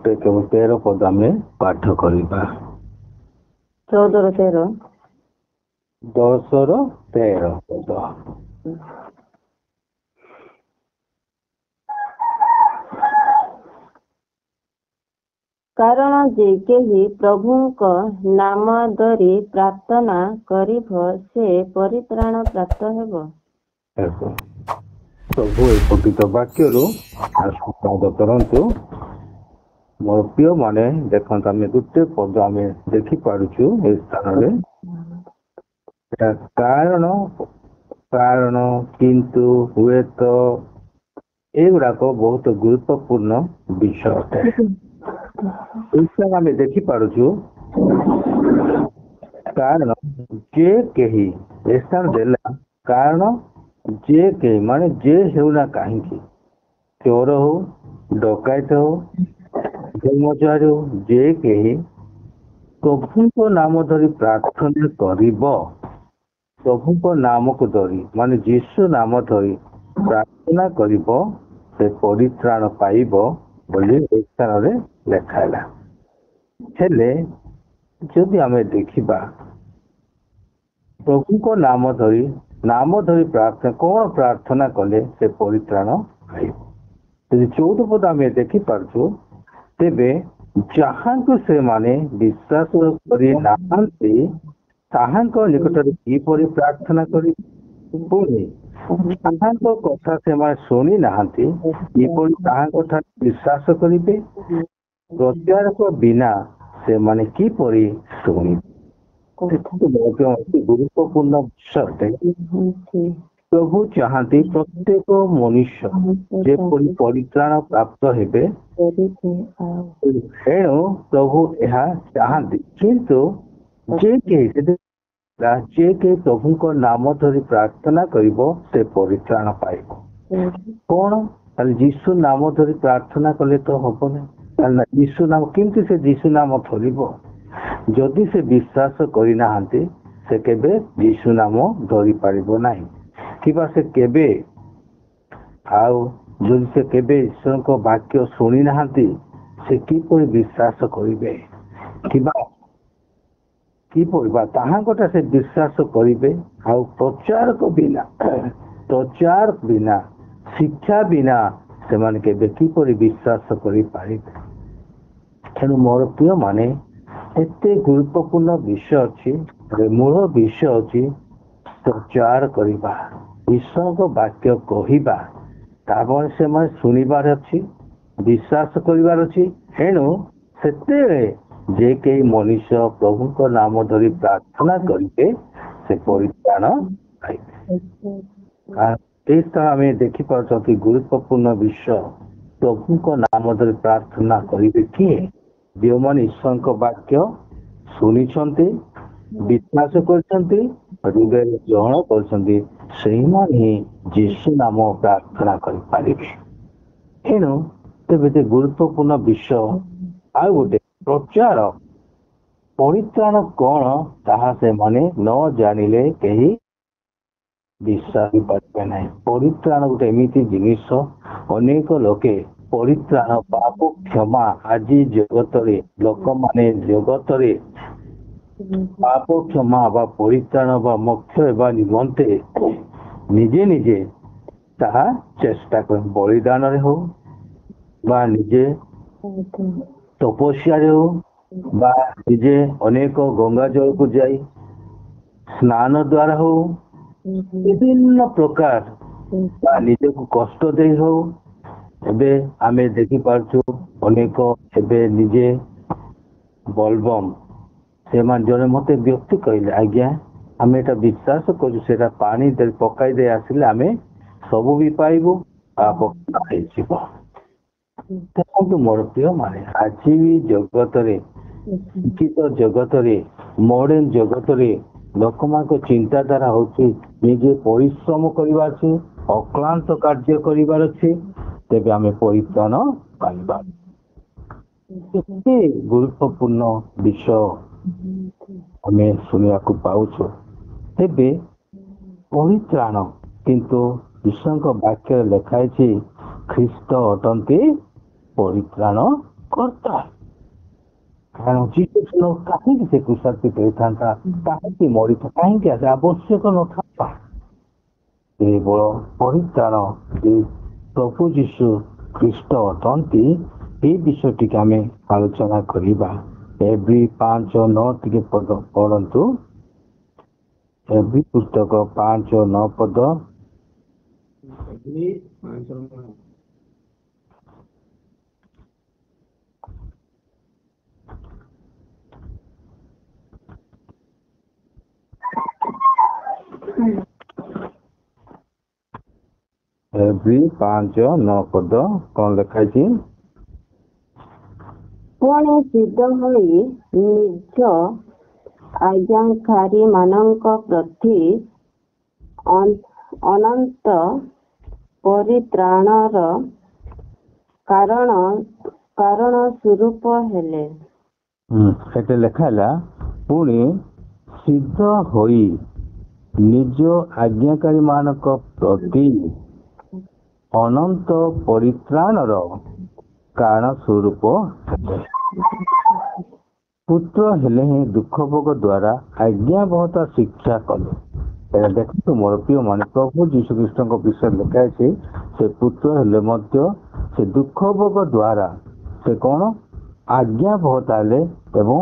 ଗୋଟେ କେବଳ 13 ପଦ ଆମେ ପାଠ କରିବା। 14 ରୁ 10 ରୁ 13 ପଦ। କାରଣ ଯେ କେହି ପ୍ରଭୁଙ୍କ ନାମ ଧରି ପ୍ରାର୍ଥନା କରିବ ସେ ପରିତ୍ରାଣ ପ୍ରାପ୍ତ ହେବ। ପ୍ରଭୁ ଏ ପବିତ୍ର ବାକ୍ୟରୁ ଆଶୀର୍ବାଦ କରନ୍ତୁ। ମୋର ପ୍ରିୟ ମାନେ ଦେଖନ୍ତୁ, ଆମେ ଗୋଟେ ପଦ ଆମେ ଦେଖିପାରୁଛୁ ଏ ସ୍ଥାନରେ, କାରଣ କିନ୍ତୁ ହୁଏତ ଏଗୁଡାକ ବହୁତ ଗୁରୁତ୍ୱପୂର୍ଣ୍ଣ ବିଷୟ ଅଟେ। ଆମେ ଦେଖିପାରୁଛୁ କାରଣ ଯେ କେହି ଏ ସ୍ଥାନ ଦେଲା, କାରଣ ଯେ କେହି ମାନେ ଯେ ହେଉନା କାହିଁକି, ଚୋର ହଉ, ଡକାୟତ ହଉ, ଧର୍ମଚାରୀ ହଉ, ଯେ କେହି ପ୍ରଭୁଙ୍କ ନାମ ଧରି ପ୍ରାର୍ଥନା କରିବ, ପ୍ରଭୁଙ୍କ ନାମକୁ ଧରି ମାନେ ଯୀଶୁ ନାମ ଧରି ପ୍ରାର୍ଥନା କରିବ ସେ ପରିତ୍ରାଣ ପାଇବ ବୋଲି ଏ ସ୍ଥାନରେ ଲେଖା ହେଲା। ହେଲେ ଯଦି ଆମେ ଦେଖିବା ପ୍ରଭୁଙ୍କ ନାମ ଧରି ପ୍ରାର୍ଥନା, କଣ ପ୍ରାର୍ଥନା କଲେ ସେ ପରିତ୍ରାଣ ପାଇବ? ଯଦି 14 ପଦ ଆମେ ଦେଖିପାରୁଛୁ, ତେବେ ଯାହାଙ୍କୁ ସେମାନେ ବିଶ୍ୱାସ କରି ନାହାନ୍ତି ତାହାଙ୍କ ନିକଟରେ କିପରି ପ୍ରାର୍ଥନା କରିବେ? ପୁଣି ତାହାଙ୍କ କଥା ସେମାନେ ଶୁଣି ନାହାନ୍ତି କିପରି ତାହାଙ୍କ ଠାରେ ବିଶ୍ୱାସ କରିବେ? ପ୍ରଚାରକ ବିନା ସେମାନେ କିପରି ଶୁଣିବେ? ଗୁରୁତ୍ୱପୂର୍ଣ୍ଣ ବିଷୟ। ପ୍ରଭୁ ଚାହାନ୍ତି ପ୍ରତ୍ୟେକ ମନୁଷ୍ୟ ଯେପରି ପରିତ୍ରାଣ ପ୍ରାପ୍ତ ହେବେ, ଏଣୁ ପ୍ରଭୁ ଏହା ଚାହାନ୍ତି। କିନ୍ତୁ ଯେ କେହି ପ୍ରଭୁଙ୍କ ନାମ ଧରି ପ୍ରାର୍ଥନା କରିବ ସେ ପରିତ୍ରାଣ ପାଇବ। କଣ? ତାହେଲେ ଯୀଶୁ ନାମ ଧରି ପ୍ରାର୍ଥନା କଲେ ତ ହବ ନାହିଁ। ଯୀଶୁ ନାମ କେମିତି ସେ ଯୀଶୁ ନାମ ଧରିବ? ଯଦି ସେ ବିଶ୍ୱାସ କରିନାହାନ୍ତି ସେ କେବେ ଯୀଶୁ ନାମ ଧରି ପାରିବ ନାହିଁ। କିମ୍ବା ସେ କେବେ ଯଦି ସେ କେବେ ଈଶ୍ୱରଙ୍କ ବାକ୍ୟ ଶୁଣି ନାହାନ୍ତି ସେ କିପରି ବିଶ୍ୱାସ କରିବେ? କିପରି ବା ତାହାଙ୍କଟା ସେ ବିଶ୍ୱାସ କରିବେ? ଆଉ ପ୍ରଚାର ବିନା, ଶିକ୍ଷା ବିନା ସେମାନେ କେବେ କିପରି ବିଶ୍ୱାସ କରିପାରିବେ? ତେଣୁ ମୋର ପ୍ରିୟ ମାନେ, ଏତେ ଗୁରୁତ୍ୱପୂର୍ଣ୍ଣ ବିଷୟ ଅଛି, ମୂଳ ବିଷୟ ଅଛି ପ୍ରଚାର କରିବା, ଈଶ୍ୱରଙ୍କ ବାକ୍ୟ କହିବା, ତାପରେ ସେମାନେ ଶୁଣିବାର ଅଛି, ବିଶ୍ୱାସ କରିବାର ଅଛି। ଏଣୁ ସେତେବେଳେ ଯେ କେହି ମନୁଷ୍ୟ ପ୍ରଭୁଙ୍କ ନାମ ଧରି ପ୍ରାର୍ଥନା କରିବେ ସେ ପରିତ୍ରାଣ ପାଇବେ। ଏ ସ୍ଥାନ ଆମେ ଦେଖିପାରୁଛନ୍ତି ଗୁରୁତ୍ୱପୂର୍ଣ୍ଣ ବିଷୟ। ପ୍ରଭୁଙ୍କ ନାମ ଧରି ପ୍ରାର୍ଥନା କରିବେ କିଏ? ଯେଉଁମାନେ ଈଶ୍ୱରଙ୍କ ବାକ୍ୟ ଶୁଣିଛନ୍ତି, ବିଶ୍ୱାସ କରିଛନ୍ତି, ହୃଦୟରେ ଗ୍ରହଣ କରିଛନ୍ତି, ସେଇମାନେ ହିଁ ଯୀଶୁ ନାମ ପ୍ରାର୍ଥନା କରିପାରିବେ। ଏଣୁ ତେବେ ଗୁରୁତ୍ୱପୂର୍ଣ୍ଣ ବିଷୟ ଆଉ ଗୋଟେ, ପ୍ରଚାର। ପରିତ୍ରାଣ କଣ ତାହା ସେମାନେ ନ ଜାଣିଲେ କେହି ବିଶ୍ୱାସ କରିପାରିବେ ନାହିଁ। ପରିତ୍ରାଣ ଗୋଟେ ଏମିତି ଜିନିଷ, ଅନେକ ଲୋକେ ପରିତ୍ରାଣ, ପାପ କ୍ଷମା, ଆଜି ଜଗତରେ ଲୋକମାନେ ଜଗତରେ ପାପ କ୍ଷମା ବା ପରିତ୍ରାଣ ବା ମୋକ୍ଷ ହେବା ନିମନ୍ତେ ନିଜେ ତାହା ଚେଷ୍ଟା କରନ୍ତି। ବଳିଦାନରେ ହଉ ବା ନିଜେ ତପସ୍ୟାରେ ହଉ ବା ନିଜେ ଅନେକ ଗଙ୍ଗା ଜଳକୁ ଯାଇ ସ୍ନାନ ଦ୍ୱାରା ହଉ, ବିଭିନ୍ନ ପ୍ରକାର ନିଜକୁ କଷ୍ଟ ଦେଇ ହଉ। ଏବେ ଆମେ ଦେଖିପାରୁଛୁ ଅନେକ ଏବେ ନିଜେ ବୋଲବମ୍, ସେମାନେ ଜଣେ ମତେ ବ୍ୟକ୍ତି କହିଲେ, ଆଜ୍ଞା ଆମେ ଏଟା ବିଶ୍ୱାସ କରୁଛୁ, ସେଟା ପାଣି ପକାଇ ଦେଇ ଆସିଲେ ଆମେ ସବୁ ବି ପାଇବୁ, ହେଇଯିବ। ଦେଖନ୍ତୁ ମୋର ପ୍ରିୟ ମାନେ, ଆଜି ବି ଜଗତରେ, ଶିକ୍ଷିତ ଜଗତରେ, ମଡର୍ଣ୍ଣ ଜଗତରେ ଲୋକମାନଙ୍କ ଚିନ୍ତାଧାରା ହଉଛି ନିଜେ ପରିଶ୍ରମ କରିବାର ଅଛି, ଅକ୍ଳାନ୍ତ କାର୍ଯ୍ୟ କରିବାର ଅଛି, ତେବେ ଆମେ ପରିତ୍ରାଣ ପାଇବା। କେତେ ଗୁରୁତ୍ୱପୂର୍ଣ୍ଣ ବିଷୟ ଆମେ ଶୁଣିବାକୁ ପାଉଛୁ। ତେବେ ପରିତ୍ରାଣ, କିନ୍ତୁ ଈଶ୍ୱରଙ୍କ ବାକ୍ୟରେ ଲେଖା ହେଇଛି ଖ୍ରୀଷ୍ଟ ଅଟନ୍ତି ପରିତ୍ରାଣ କର୍ତ୍ତା। କାରଣ ଯୀଶୁ କାହିଁକି ସେ କୃଷାର୍ପିତ ହେଇଥାନ୍ତା, କାହିଁକି ମରିଥା, କାହିଁକି ଆସେ ଆବଶ୍ୟକ ନଥାନ୍ତା। କେବଳ ପରିତ୍ରାଣ ଯେ ପ୍ରଭୁ ଯୀଶୁ ଖ୍ରୀଷ୍ଟ ଅଟନ୍ତି, এই ବିଷୟଟିକୁ ଆମେ ଆଲୋଚନା କରିବା। ଏଭ୍ରି 5:9 ଟିକେ ପଦ ପଢନ୍ତୁ। ଏଭ୍ରି ପୁସ୍ତକ 5:9 ପଦ। ଏଭ୍ରି 5:9 ପଦ କଣ ଲେଖା ହେଇଛି? ପୁଣି ସିଦ୍ଧ ହୋଇ ନିଜ ଆଜ୍ଞାକାରୀ ମାନଙ୍କ ପ୍ରତି ଅନନ୍ତ ପରିତ୍ରାଣର କାରଣ ସ୍ୱରୂପ ହେଲେ। ଏଠି ଲେଖା ହେଲା, ପୁଣି ସିଦ୍ଧ ହୋଇ ନିଜ ଆଜ୍ଞାକାରୀ ମାନଙ୍କ ପ୍ରତି ଅନନ୍ତ ପରିତ୍ରାଣର କାରଣ ସ୍ୱରୂପ ହେଲେ। ପୁତ୍ର ହେଲେ ହିଁ ଦୁଃଖ ଭୋଗ ଦ୍ୱାରା ଆଜ୍ଞାବହତା ଶିକ୍ଷା କଲେ। এটা ଦେଖନ୍ତୁ ମୋର ପ୍ରିୟ ମାନେ, ପ୍ରଭୁ ଯୀଶୁଖ୍ରୀଷ୍ଟଙ୍କ ବିଷୟରେ ଲେଖା ଅଛି, ସେ ପୁତ୍ର ହେଲେ ମଧ୍ୟ ସେ ଦୁଃଖ ଭୋଗ ଦ୍ୱାରା ସେ କଣ ଆଜ୍ଞାବହତା ହେଲେ ଏବଂ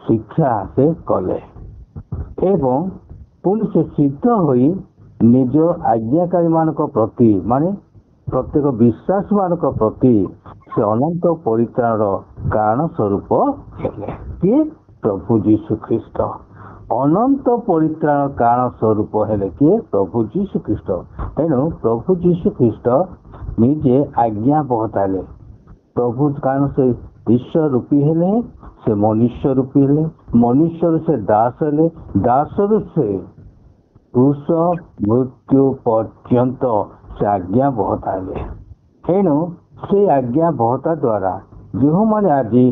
ଶିକ୍ଷା ସେ କଲେ। ଏବଂ ପୁଣି ସେ ସିଦ୍ଧ ହୋଇ ନିଜ ଆଜ୍ଞାକାରୀ ମାନଙ୍କ ପ୍ରତି ମାନେ ପ୍ରତ୍ୟେକ ବିଶ୍ୱାସ ମାନଙ୍କ ପ୍ରତି ସେ ଅନନ୍ତ ପରିତ୍ରାଣର କାରଣ ସ୍ୱରୂପ ହେଲେ। କିଏ? ପ୍ରଭୁ ଯୀଶୁ ଖ୍ରୀଷ୍ଟ। ଅନନ୍ତ ପରିତ୍ରାଣ କାରଣ ସ୍ୱରୂପ ହେଲେ କିଏ? ପ୍ରଭୁ ଯୀଶୁ ଖ୍ରୀଷ୍ଟ। ତେଣୁ ପ୍ରଭୁ ଯୀଶୁ ଖ୍ରୀଷ୍ଟ ନିଜେ ଆଜ୍ଞାବହତା ହେଲେ। ପ୍ରଭୁ କାରଣ ସେ ଈଶ୍ୱର ରୂପୀ ହେଲେ, ସେ ମନୁଷ୍ୟ ରୂପୀ ହେଲେ, ମନୁଷ୍ୟରୁ ସେ ଦାସ ହେଲେ, ଦାସରୁ ସେ ପୁରୁଷ ମୃତ୍ୟୁ ପର୍ଯ୍ୟନ୍ତ ସେ ଆଜ୍ଞାବହତା ହେଲେ। ତେଣୁ ସେ ଆଜ୍ଞାବହତା ଦ୍ୱାରା ଯେଉଁମାନେ ଆଜି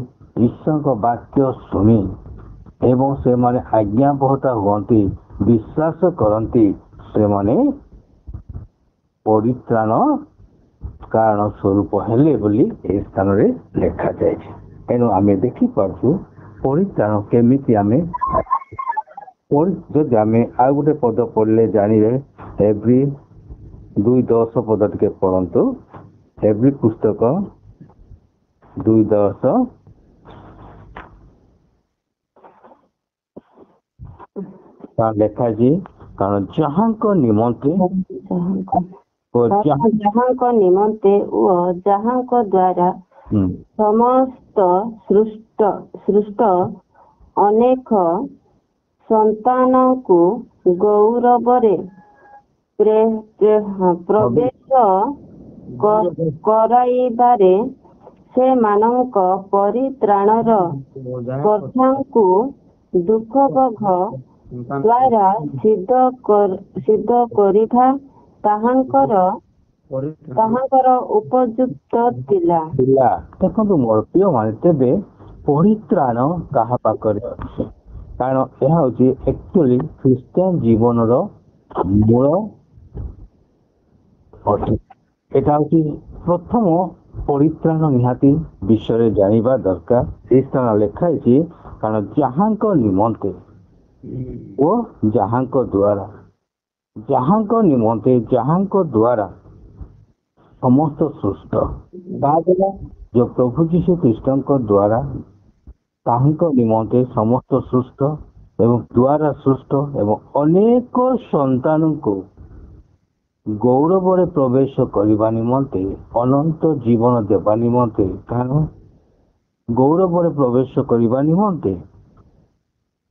ଈଶ୍ୱରଙ୍କ ବାକ୍ୟ ଶୁଣି ଏବଂ ସେମାନେ ଆଜ୍ଞାବହତା ହୁଅନ୍ତି, ବିଶ୍ୱାସ କରନ୍ତି, ସେମାନେ ପରିତ୍ରାଣ କାରଣ ସ୍ୱରୂପ ହେଲେ ବୋଲି ଏହି ସ୍ଥାନରେ ଲେଖାଯାଇଛି। ତେଣୁ ଆମେ ଦେଖିପାରୁଛୁ ପରିତ୍ରାଣ କେମିତି ଆମେ, ଯଦି ଆମେ ଆଉ ଗୋଟେ ପଦ ପଢିଲେ ଜାଣିବେ। ଏଭ୍ରି 2:10 ପଦ ଟିକେ ପଢନ୍ତୁ। ଏଭ୍ରି ପୁସ୍ତକ 2:10 ଲେଖାଯାଇଛି, କାରଣ ଯାହାଙ୍କ ନିମନ୍ତେ ଓ ଯାହାଙ୍କ ଦ୍ୱାରା ସମସ୍ତ ସୃଷ୍ଟ ଅନେକ ସନ୍ତାନଙ୍କୁ ଗୌରବରେ ପ୍ରବେଶ କରାଇବାରେ ସେମାନଙ୍କ ପରିତ୍ରାଣର କର୍ତ୍ତାଙ୍କୁ ଦୁଃଖ ଭୋଗ ଦ୍ୱାରା ସିଦ୍ଧ କରିବା ତାହାଙ୍କର ଉପଯୁକ୍ତ ଥିଲା। ଦେଖନ୍ତୁ ମୋର ପ୍ରିୟ ମାନେ, ତେବେ ପରିତ୍ରାଣ କାହା ପାଖରେ ଅଛି? କାରଣ ଏହା ହଉଛି ଆକ୍ଚୁଆଲି ଖ୍ରୀଷ୍ଟିଆନ ଜୀବନର ମୂଳ ଅଟେ। এটা ହଉଛି ପ୍ରଥମ ପରିତ୍ରାଣ ନିହାତି ବିଷୟରେ ଜାଣିବା ଦରକାର। ଏହି ସ୍ଥାନ ଲେଖା ହେଇଛି, କାରଣ ଯାହାଙ୍କ ନିମନ୍ତେ ଓ ଯାହାଙ୍କ ଦ୍ୱାରା, ଯାହାଙ୍କ ନିମନ୍ତେ ଯାହାଙ୍କ ଦ୍ୱାରା ସମସ୍ତ ସୃଷ୍ଟ, ତାଦ୍ୱାରା ଯୋଉ ପ୍ରଭୁ ଯୀଶୁ ଖ୍ରୀଷ୍ଟଙ୍କ ଦ୍ୱାରା ତାହାଙ୍କ ନିମନ୍ତେ ସମସ୍ତ ସୃଷ୍ଟ ଏବଂ ଦ୍ୱାରା ସୃଷ୍ଟ ଏବଂ ଅନେକ ସନ୍ତାନଙ୍କୁ ଗୌରବରେ ପ୍ରବେଶ କରିବା ନିମନ୍ତେ, ଅନନ୍ତ ଜୀବନ ଦେବା ନିମନ୍ତେ, କାରଣ ଗୌରବରେ ପ୍ରବେଶ କରିବା ନିମନ୍ତେ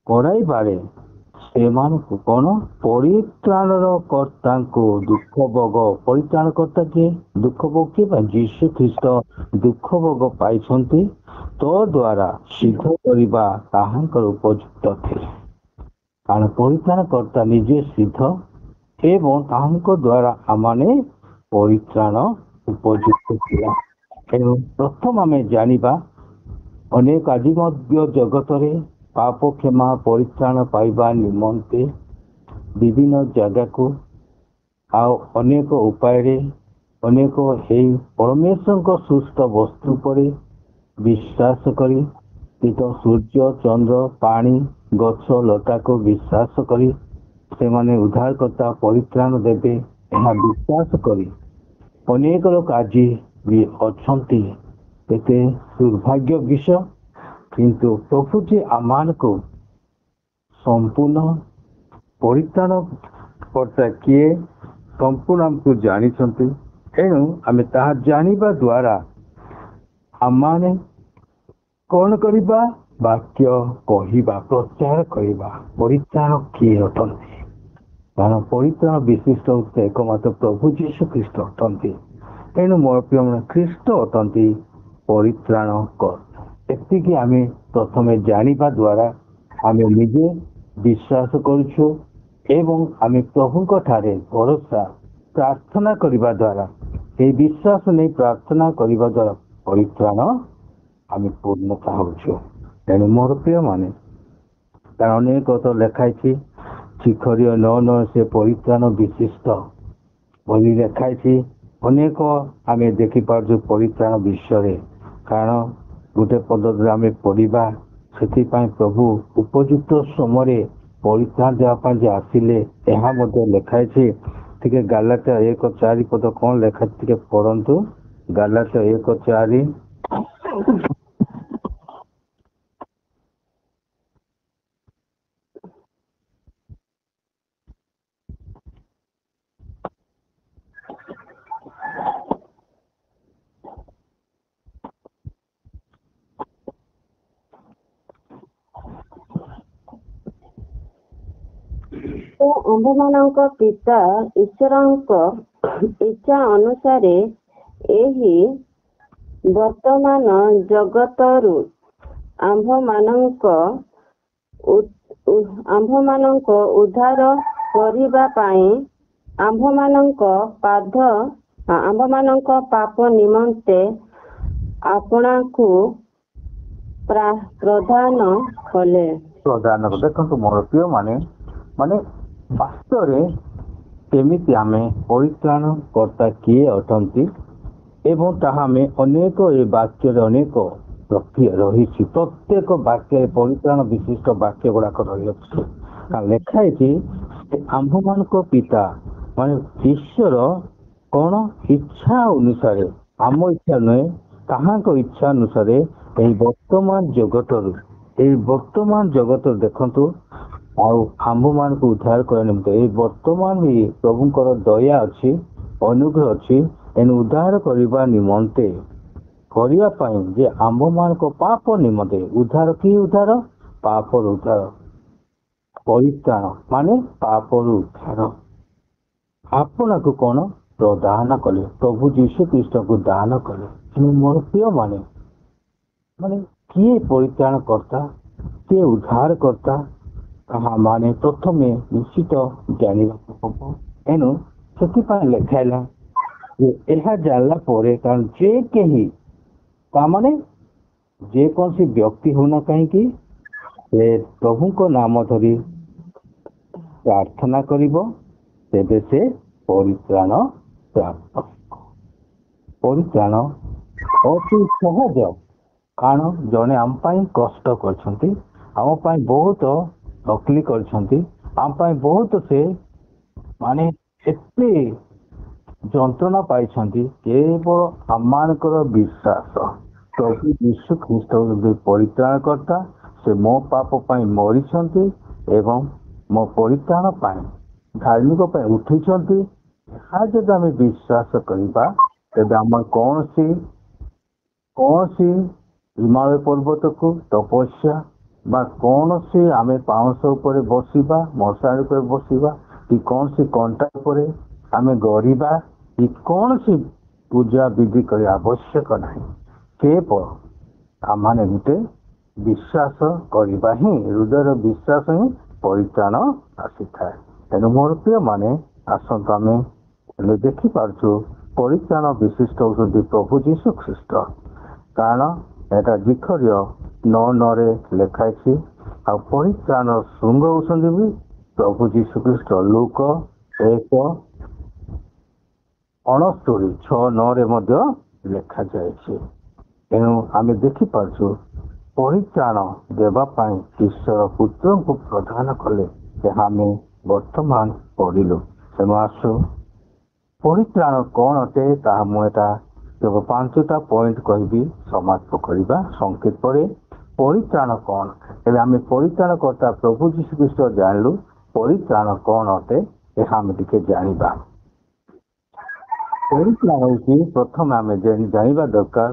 କରାଇବାରେ ସେମାନଙ୍କୁ କଣ ପରିତ୍ରାଣର କର୍ତ୍ତାଙ୍କୁ ଦୁଃଖ ଭୋଗ। ପରିତ୍ରାଣ କର୍ତ୍ତା କିଏ? ଦୁଃଖ ଭୋଗ କିଏ ପାଇଁ? ଯୀଶୁ ଖ୍ରୀଷ୍ଟ ଦୁଃଖ ଭୋଗ ପାଇଛନ୍ତି, ତ ଦ୍ୱାରା ସିଦ୍ଧ କରିବା ତାହାଙ୍କର ଉପଯୁକ୍ତ ଥିଲା। କାରଣ ପରିତ୍ରାଣ କର୍ତ୍ତା ନିଜେ ସିଦ୍ଧ ଏବଂ ତାହାଙ୍କ ଦ୍ୱାରା ଆମମାନେ ପରିତ୍ରାଣ ଉପଯୁକ୍ତ ଥିଲା। ତେଣୁ ପ୍ରଥମ ଆମେ ଜାଣିବା, ଅନେକ ଆଜି ମଧ୍ୟ ଜଗତରେ ପାପ କ୍ଷମା ପରିତ୍ରାଣ ପାଇବା ନିମନ୍ତେ ବିଭିନ୍ନ ଜାଗାକୁ ଆଉ ଅନେକ ଉପାୟରେ ଅନେକ ଏହି ପରମେଶ୍ୱରଙ୍କ ସୃଷ୍ଟ ବସ୍ତୁ ଉପରେ ବିଶ୍ୱାସ କରି ତ ସୂର୍ଯ୍ୟ ଚନ୍ଦ୍ର ପାଣି ଗଛ ଲତାକୁ ବିଶ୍ୱାସ କରି ସେମାନେ ଉଦ୍ଧାରକର୍ତ୍ତା ପରିତ୍ରାଣ ଦେବେ ଏହା ବିଶ୍ୱାସ କରି ଅନେକ ଲୋକ ଆଜି ବି ଅଛନ୍ତି। କେତେ ଦୁର୍ଭାଗ୍ୟ ବିଷୟ, କିନ୍ତୁ ପ୍ରଭୁ ଯେ ଆମମାନଙ୍କୁ ସମ୍ପୂର୍ଣ୍ଣ ପରିତ୍ରାଣ କର୍ତ୍ତା କିଏ ସମ୍ପୂର୍ଣ୍ଣ ଆମକୁ ଜାଣିଛନ୍ତି। ଏଣୁ ଆମେ ତାହା ଜାଣିବା ଦ୍ୱାରା ଆମମାନେ କଣ କରିବା? ବାକ୍ୟ କହିବା, ପ୍ରଚାର କରିବା ପରିତ୍ରାଣ କିଏ ଅଟନ୍ତି। କାରଣ ପରିତ୍ରାଣ ବିଶିଷ୍ଟ ହଉଛି ଏକମାତ୍ର ପ୍ରଭୁ ଯୀଶୁ ଖ୍ରୀଷ୍ଟ ଅଟନ୍ତି। ଏଣୁ ମୋର ପ୍ରିୟମାନେ ଖ୍ରୀଷ୍ଟ ଅଟନ୍ତି ପରିତ୍ରାଣ କର୍ତ୍ତା। ଏତିକି ଆମେ ପ୍ରଥମେ ଜାଣିବା ଦ୍ୱାରା ଆମେ ନିଜେ ବିଶ୍ୱାସ କରୁଛୁ ଏବଂ ଆମେ ପ୍ରଭୁଙ୍କ ଠାରେ ଭରସା ପ୍ରାର୍ଥନା କରିବା ଦ୍ୱାରା ଏହି ବିଶ୍ୱାସ ନେଇ ପ୍ରାର୍ଥନା କରିବା ଦ୍ୱାରା ପରିତ୍ରାଣ ଆମେ ପୂର୍ଣ୍ଣତା ହେଉଛୁ। ତେଣୁ ମୋର ପ୍ରିୟମାନେ ତାର ଅନେକ କଥା ଲେଖା ହେଇଛି, ଶିଖରୀୟ ନ ସେ ପରିତ୍ରାଣ ବିଶିଷ୍ଟ ବୋଲି ଲେଖା ହେଇଛି। ଅନେକ ଆମେ ଦେଖିପାରୁଛୁ ପରିତ୍ରାଣ ବିଷୟରେ। କାରଣ ଗୋଟେ ପଦରେ ଆମେ ପଢ଼ିବା, ସେଥିପାଇଁ ପ୍ରଭୁ ଉପଯୁକ୍ତ ସମୟରେ ପରିତ୍ରାଣ ଦେବା ପାଇଁ ଯେ ଆସିଲେ ଏହା ମଧ୍ୟ ଲେଖା ହେଇଛି। ଟିକେ ଗାଲାତ୍ୟ 1:4 ପଦ କଣ ଲେଖା ଟିକେ ପଢ଼ନ୍ତୁ। ଗାଲାତ୍ୟ 1:4। ସେ ଆମ୍ଭମାନଙ୍କ ପିତା ଈଶ୍ୱରଙ୍କ ଇଚ୍ଛା ଅନୁସାରେ ଏହି ବର୍ତ୍ତମାନ ଜଗତରୁ ଆମ୍ଭମାନଙ୍କ ଉଦ୍ଧାର କରିବା ପାଇଁ ଆମ୍ଭମାନଙ୍କ ପାପ ନିମନ୍ତେ ଆପଣାକୁ ପ୍ରଦାନ କଲେ। ଦେଖନ୍ତୁ ମୋର ପ୍ରିୟ ମାନେ ବାସ୍ତବରେ କେମିତି ଆମେ ପରିତ୍ରାଣ କର୍ତ୍ତା କିଏ ଅଟନ୍ତି ଏବଂ ତାହା ଆମେ ଅନେକ ଏ ବାକ୍ୟରେ ଅନେକ ପ୍ରକ୍ରିୟା ରହିଛି। ପ୍ରତ୍ୟେକ ବାକ୍ୟରେ ପରିତ୍ରାଣ ବିଶିଷ୍ଟ ବାକ୍ୟ ଗୁଡାକ ରହିଅଛି। ଲେଖା ହେଇଛି ଆମ୍ଭମାନଙ୍କ ପିତା ମାନେ ଈଶ୍ୱର କଣ ଇଚ୍ଛା ଅନୁସାରେ, ଆମ ଇଚ୍ଛା ନୁହେଁ ତାହାଙ୍କ ଇଚ୍ଛା ଅନୁସାରେ ଏହି ବର୍ତ୍ତମାନ ଜଗତରୁ ଦେଖନ୍ତୁ ଆଉ ଆମ୍ଭମାନଙ୍କୁ ଉଦ୍ଧାର କରିବା ନିମନ୍ତେ ଏହି ବର୍ତ୍ତମାନ ବି ପ୍ରଭୁଙ୍କର ଦୟା ଅଛି, ଅନୁଗ୍ରହ ଅଛି। ଏଣୁ ଉଦ୍ଧାର କରିବା ନିମନ୍ତେ କରିବା ପାଇଁ ଯେ ଆମ୍ଭମାନଙ୍କ ପାପ ନିମନ୍ତେ ଉଦ୍ଧାର, କି ଉଦ୍ଧାର? ପାପର ଉଦ୍ଧାର। ପରିତ୍ରାଣ ମାନେ ପାପରୁ ଉଦ୍ଧାର ଆପଣଙ୍କୁ କଣ ପ୍ରଦାନ କଲେ, ପ୍ରଭୁ ଯୀଶୁ ଖ୍ରୀଷ୍ଟଙ୍କୁ ଦାନ କଲେ। ମୋର ପ୍ରିୟ ମାନେ କିଏ ପରିତ୍ରାଣ କର୍ତ୍ତା, କିଏ ଉଦ୍ଧାର କର୍ତ୍ତା, ତାହା ମାନେ ପ୍ରଥମେ ନିଶ୍ଚିତ ଜାଣିବାକୁ ହବ। ଏଣୁ ସେଥିପାଇଁ ଲେଖା ହେଲା ଯେ ଏହା ଜାଣିଲା ପରେ, କାରଣ ଯେ କେହି ତାମାନେ ଯେକୌଣସି ବ୍ୟକ୍ତି ହଉନା କାହିଁକି ସେ ପ୍ରଭୁଙ୍କ ନାମ ଧରି ପ୍ରାର୍ଥନା କରିବ, ତେବେ ସେ ପରିତ୍ରାଣ ପ୍ରାପ୍ତ। ପରିତ୍ରାଣ ଅତି ସହଜ, କାରଣ ଜଣେ ଆମ ପାଇଁ କଷ୍ଟ କରିଛନ୍ତି, ଆମ ପାଇଁ ବହୁତ ତକଲିଫ କରିଛନ୍ତି, ଆମ ପାଇଁ ବହୁତ ସେ ଏତେ ଯନ୍ତ୍ରଣା ପାଇଛନ୍ତି। କେବଳ ଆମମାନଙ୍କର ବିଶ୍ୱାସ ପ୍ରଭୁ ଯୀଶୁ ଖ୍ରୀଷ୍ଟ ପରିତ୍ରାଣ କର୍ତ୍ତା, ସେ ମୋ ପାପ ପାଇଁ ମରିଛନ୍ତି ଏବଂ ମୋ ପରିତ୍ରାଣ ପାଇଁ ଧାର୍ମିକ ପାଇଁ ଉଠିଛନ୍ତି। ଏହା ଯଦି ଆମେ ବିଶ୍ୱାସ କରିବା, ତେବେ ଆମର କୌଣସି ହିମାଳୟ ପର୍ବତକୁ ତପସ୍ୟା ବା କୌଣସି ଆମେ ପାଉଁଶ ଉପରେ ବସିବା, ମଶାଣି ଉପରେ ବସିବା, କି କୌଣସି କଣ୍ଟା ଉପରେ ଆମେ ଗଢ଼ିବା, କି କୌଣସି ପୂଜା ବିଧି କରିବା ଆବଶ୍ୟକ ନାହିଁ। କେବଳ ଆମମାନେ ଗୋଟେ ବିଶ୍ୱାସ କରିବା ହିଁ, ହୃଦୟର ବିଶ୍ୱାସ ହିଁ ପରିତ୍ରାଣ ଆସିଥାଏ। ତେଣୁ ମୋର ପ୍ରିୟ ମାନେ ଆସନ୍ତୁ ଆମେ ଦେଖିପାରୁଛୁ ପରିତ୍ରାଣ ବିଶିଷ୍ଟ ହେଉଛନ୍ତି ପ୍ରଭୁ ଯୀଶୁ ଖ୍ରୀଷ୍ଟ। କାରଣ ଏଟା ଶିଖରୀୟ 9:9 ଲେଖା ହେଇଛି। ଆଉ ପରିତ୍ରାଣ ଶୃଙ୍ଗ ହେଉଛନ୍ତି ବି ପ୍ରଭୁ ଯୀଶୁ ଖ୍ରୀଷ୍ଟ। ଲୁକ 1:69 ମଧ୍ୟ ଲେଖାଯାଇଛି। ଏଣୁ ଆମେ ଦେଖିପାରୁଛୁ ପରିତ୍ରାଣ ଦେବା ପାଇଁ ଈଶ୍ୱର ପୁତ୍ରଙ୍କୁ ପ୍ରଦାନ କଲେ ଯାହା ଆମେ ବର୍ତ୍ତମାନ ପଢିଲୁ। ତେଣୁ ଆସୁ ପରିତ୍ରାଣ କ'ଣ ଅଟେ ତାହା ମୁଁ ଏଟା କେବଳ 5ଟା ପଏଣ୍ଟ କହିବି, ସମାପ୍ତ କରିବା। ସଂକେତ ପରେ ପରିତ୍ରାଣ କ'ଣ? ଏବେ ଆମେ ପରିତ୍ରାଣ କର୍ତ୍ତା ପ୍ରଭୁ ଯୀଶୁଖ୍ରୀଷ୍ଟ ଜାଣିଲୁ। ପରିତ୍ରାଣ କ'ଣ ଅଟେ ଏହା ଆମେ ଟିକେ ଜାଣିବା। ପରିତ୍ରାଣ ହେଉଛି ପ୍ରଥମେ ଆମେ ଜାଣିବା ଦରକାର।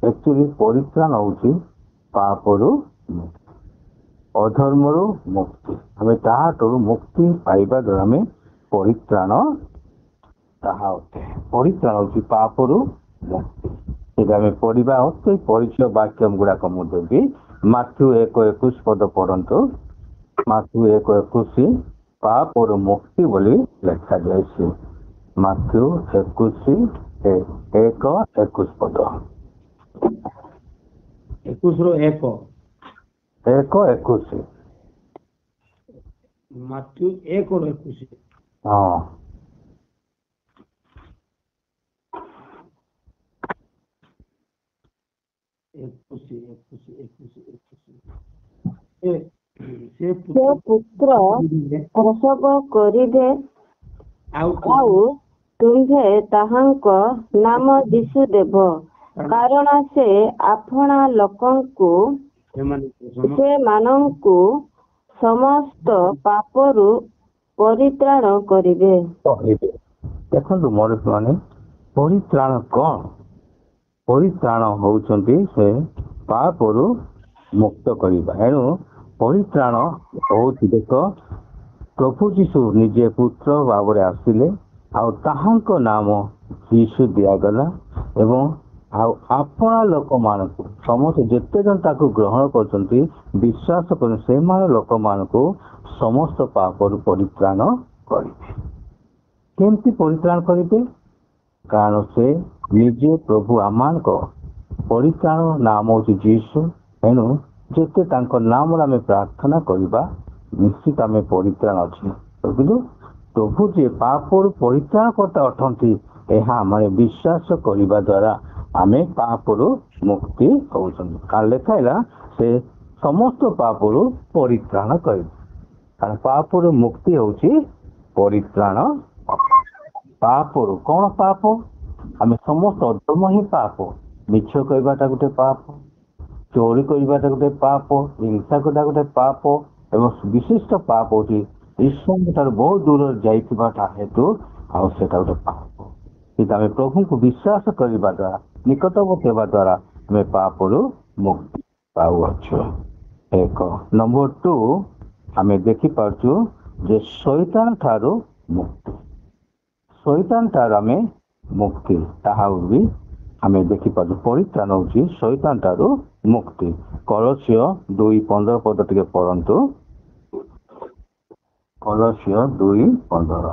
ଆକ୍ଚୁଆଲି ପରିତ୍ରାଣ ହେଉଛି ପାପରୁ ମୁକ୍ତି, ଅଧର୍ମରୁ ମୁକ୍ତି। ଆମେ ତାହାଠାରୁ ମୁକ୍ତି ପାଇବା ଦ୍ୱାରା ଆମେ ପରିତ୍ରାଣ ତାହା ଅଟେ। ପରିତ୍ରାଣ ହେଉଛି ପାପରୁ ମୁକ୍ତି। ସେଟା ଆମେ ପଢିବା ଅତି ପରିଚୟ ବାକ୍ୟ ଗୁଡାକ ମୁଁ ଦେବି। ମାଥ୍ୟୁ 1:21 ପଦ ପଢନ୍ତୁ। ମାଥ୍ୟୁ 1:21 ପାପରୁ ମୁକ୍ତି ବୋଲି ଲେଖାଯାଇଛି। ମାଥ୍ୟୁ 1:21 ପଦ। 1:21 ମାଥ୍ୟୁ 1:21। ହଁ। ସେ ପୁତ୍ର ପ୍ରସବ କରିବେ ଆଉ ତୁମ୍ଭେ ତାହାଙ୍କ ନାମ ଯୀଶୁ ଦେବ, କାରଣ ସେ ଆପଣା ଲୋକଙ୍କୁ ସେମାନଙ୍କୁ ସମସ୍ତ ପାପରୁ ପରିତ୍ରାଣ କରିବେ। ଦେଖନ୍ତୁ ମୋର ମାନେ ପରିତ୍ରାଣ କ'ଣ? ପରିତ୍ରାଣ ହେଉଛନ୍ତି ସେ ପାପରୁ ମୁକ୍ତ କରିବା। ଏଣୁ ପରିତ୍ରାଣ ହେଉଛି, ଦେଖ ପ୍ରଭୁ ଯୀଶୁ ନିଜେ ପୁତ୍ର ଭାବରେ ଆସିଲେ ଆଉ ତାହାଙ୍କ ନାମ ଯୀଶୁ ଦିଆଗଲା ଏବଂ ଆଉ ଆପଣା ଲୋକମାନଙ୍କୁ ସମସ୍ତେ ଯେତେ ଜଣ ତାକୁ ଗ୍ରହଣ କରୁଛନ୍ତି, ବିଶ୍ୱାସ କରୁଛନ୍ତି, ସେମାନେ ଲୋକମାନଙ୍କୁ ସମସ୍ତ ପାପରୁ ପରିତ୍ରାଣ କରିବେ। କେମିତି ପରିତ୍ରାଣ କରିବେ? କାରଣ ସେ ନିଜେ ପ୍ରଭୁ ଆମମାନଙ୍କ ପରିତ୍ରାଣ ନାମ ହେଉଛି ଯୀଶୁ। ଏଣୁ ଯେତେ ତାଙ୍କ ନାମରେ ଆମେ ପ୍ରାର୍ଥନା କରିବା ନିଶ୍ଚିତ ଆମେ ପରିତ୍ରାଣ ଅଛି। କିନ୍ତୁ ପ୍ରଭୁ ଯିଏ ପାପରୁ ପରିତ୍ରାଣ କର୍ତ୍ତା ଅଟନ୍ତି, ଏହା ଆମେ ବିଶ୍ୱାସ କରିବା ଦ୍ୱାରା ଆମେ ପାପରୁ ମୁକ୍ତି ହେଉଛନ୍ତି। କାରଣ ଲେଖା ହେଲା ସେ ସମସ୍ତ ପାପରୁ ପରିତ୍ରାଣ କରିବେ। କାରଣ ପାପରୁ ମୁକ୍ତି ହେଉଛି ପରିତ୍ରାଣ। ପାପରୁ କ'ଣ ପାପ? ଆମେ ସମସ୍ତ ଅଧର୍ମ ହିଁ ପାପ। ମିଛ କହିବାଟା ଗୋଟେ ପାପ, ଚୋରି କରିବାଟା ଗୋଟେ ପାପ, ହିଂସା କରିବାଟା ଗୋଟେ ପାପ ଏବଂ ବିଶିଷ୍ଟ ପାପ ହେଉଛି ଈଶ୍ୱରଙ୍କ ଠାରୁ ବହୁତ ଦୂରରେ ଯାଇଥିବାଟା ହେତୁ ଆଉ ସେଟା ଗୋଟେ ପାପ। କିନ୍ତୁ ଆମେ ପ୍ରଭୁଙ୍କୁ ବିଶ୍ୱାସ କରିବା ଦ୍ୱାରା, ନିକଟବର୍ତ୍ତୀ ହେବା ଦ୍ୱାରା ଆମେ ପାପରୁ ମୁକ୍ତି ପାଉଅଛୁ। 1 ନମ୍ବର 2 ଆମେ ଦେଖିପାରୁଛୁ ଯେ ଶୈତାନ ଠାରୁ ମୁକ୍ତି। ଶୈତାନ ଠାରୁ ଆମେ ମୁକ୍ତି, ତାହା ବି ଆମେ ଦେଖିପାରୁଛୁ। ପରିତ୍ରାଣ ହେଉଛି ଶୈତାନ ଠାରୁ ମୁକ୍ତି। କଳସୀୟ 2:15 ପଦ ଟିକେ ପଢନ୍ତୁ। କଳସୀୟ 2:15।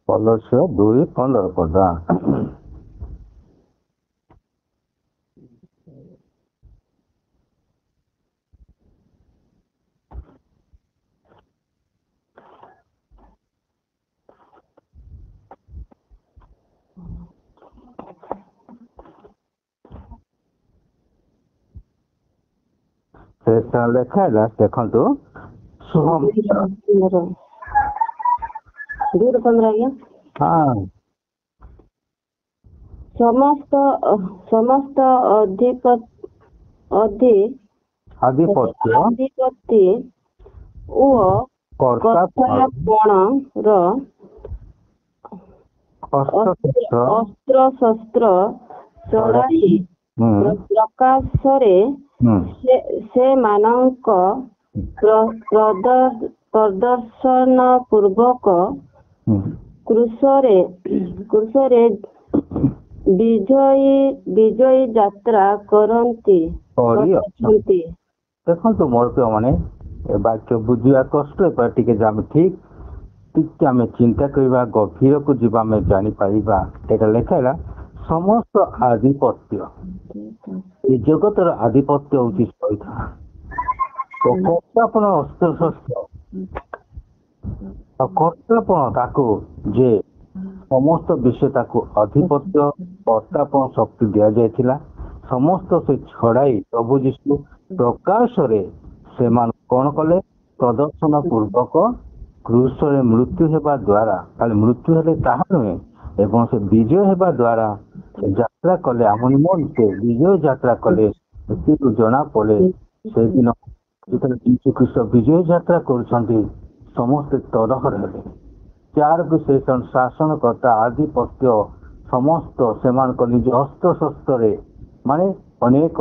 କଳସୀୟ 2:15 ପଦ। ସେଟା ଲେଖା ହେଲା, ଦେଖନ୍ତୁ 2:15 ଆଜ୍ଞା। ହଁ। ସମସ୍ତ ଅଧିପତି ଓ କର୍ତ୍ତାପଣର ଅସ୍ତ୍ରଶସ୍ତ୍ର ଚଢ଼ାଇ ପ୍ରକାଶରେ ସେମାନଙ୍କ ପ୍ରଦର୍ଶନ ପୂର୍ବକ କୃଷରେ ବିଜୟୀ ଯାତ୍ରା କରନ୍ତି। ଦେଖନ୍ତୁ ମୋର ମାନେ ଏ ବାକ୍ୟ ବୁଝିବା କଷ୍ଟ, ଟିକେ ଆମେ ଟିକେ ଆମେ ଚିନ୍ତା କରିବା, ଗଭୀରକୁ ଯିବା, ଆମେ ଜାଣିପାରିବା। ଏଇଟା ଲେଖା ହେଲା ସମସ୍ତ ଆଧିପତ୍ୟ ଏ ଜଗତର ଆଧିପତ୍ୟ ହଉଛି ଶୈତାନ। ତ କର୍ତ୍ତାପଣ ଅସ୍ତ୍ରଶସ୍ତ୍ର ଆଉ କର୍ତ୍ତାପଣ ତାକୁ ଯେ ସମସ୍ତ ବିଷୟ ତାକୁ ଆଧିପତ୍ୟ କର୍ତ୍ତାପଣ ଶକ୍ତି ଦିଆଯାଇଥିଲା। ସମସ୍ତ ସେ ଛଡାଇ ପ୍ରଭୁ ଯୀଶୁ ପ୍ରକାଶରେ ସେମାନେ କଣ କଲେ? ପ୍ରଦର୍ଶନ ପୂର୍ବକ କ୍ରୁଶରେ ମୃତ୍ୟୁ ହେବା ଦ୍ୱାରା, ଖାଲି ମୃତ୍ୟୁ ହେଲେ ତାହା ନୁହେଁ, ଏବଂ ସେ ବିଜୟ ହେବା ଦ୍ୱାରା ସେ ଯାତ୍ରା କଲେ, ଆମ ନିମନ୍ତେ ବିଜୟ ଯାତ୍ରା କଲେ। ଏଥିରୁ ଜଣା ପଡେ ସେଦିନ ଯେତେବେଳେ ଯୀଶୁ ଖ୍ରୀଷ୍ଟ ବିଜୟ ଯାତ୍ରା କରୁଛନ୍ତି, ସମସ୍ତେ ତରହର ହେଲେ। ଚାରକୁ ସେ ଶାସନକର୍ତ୍ତା ଆଧିପତ୍ୟ ସମସ୍ତ ସେମାନଙ୍କ ନିଜ ଅସ୍ତ୍ରଶସ୍ତ୍ରରେ, ମାନେ ଅନେକ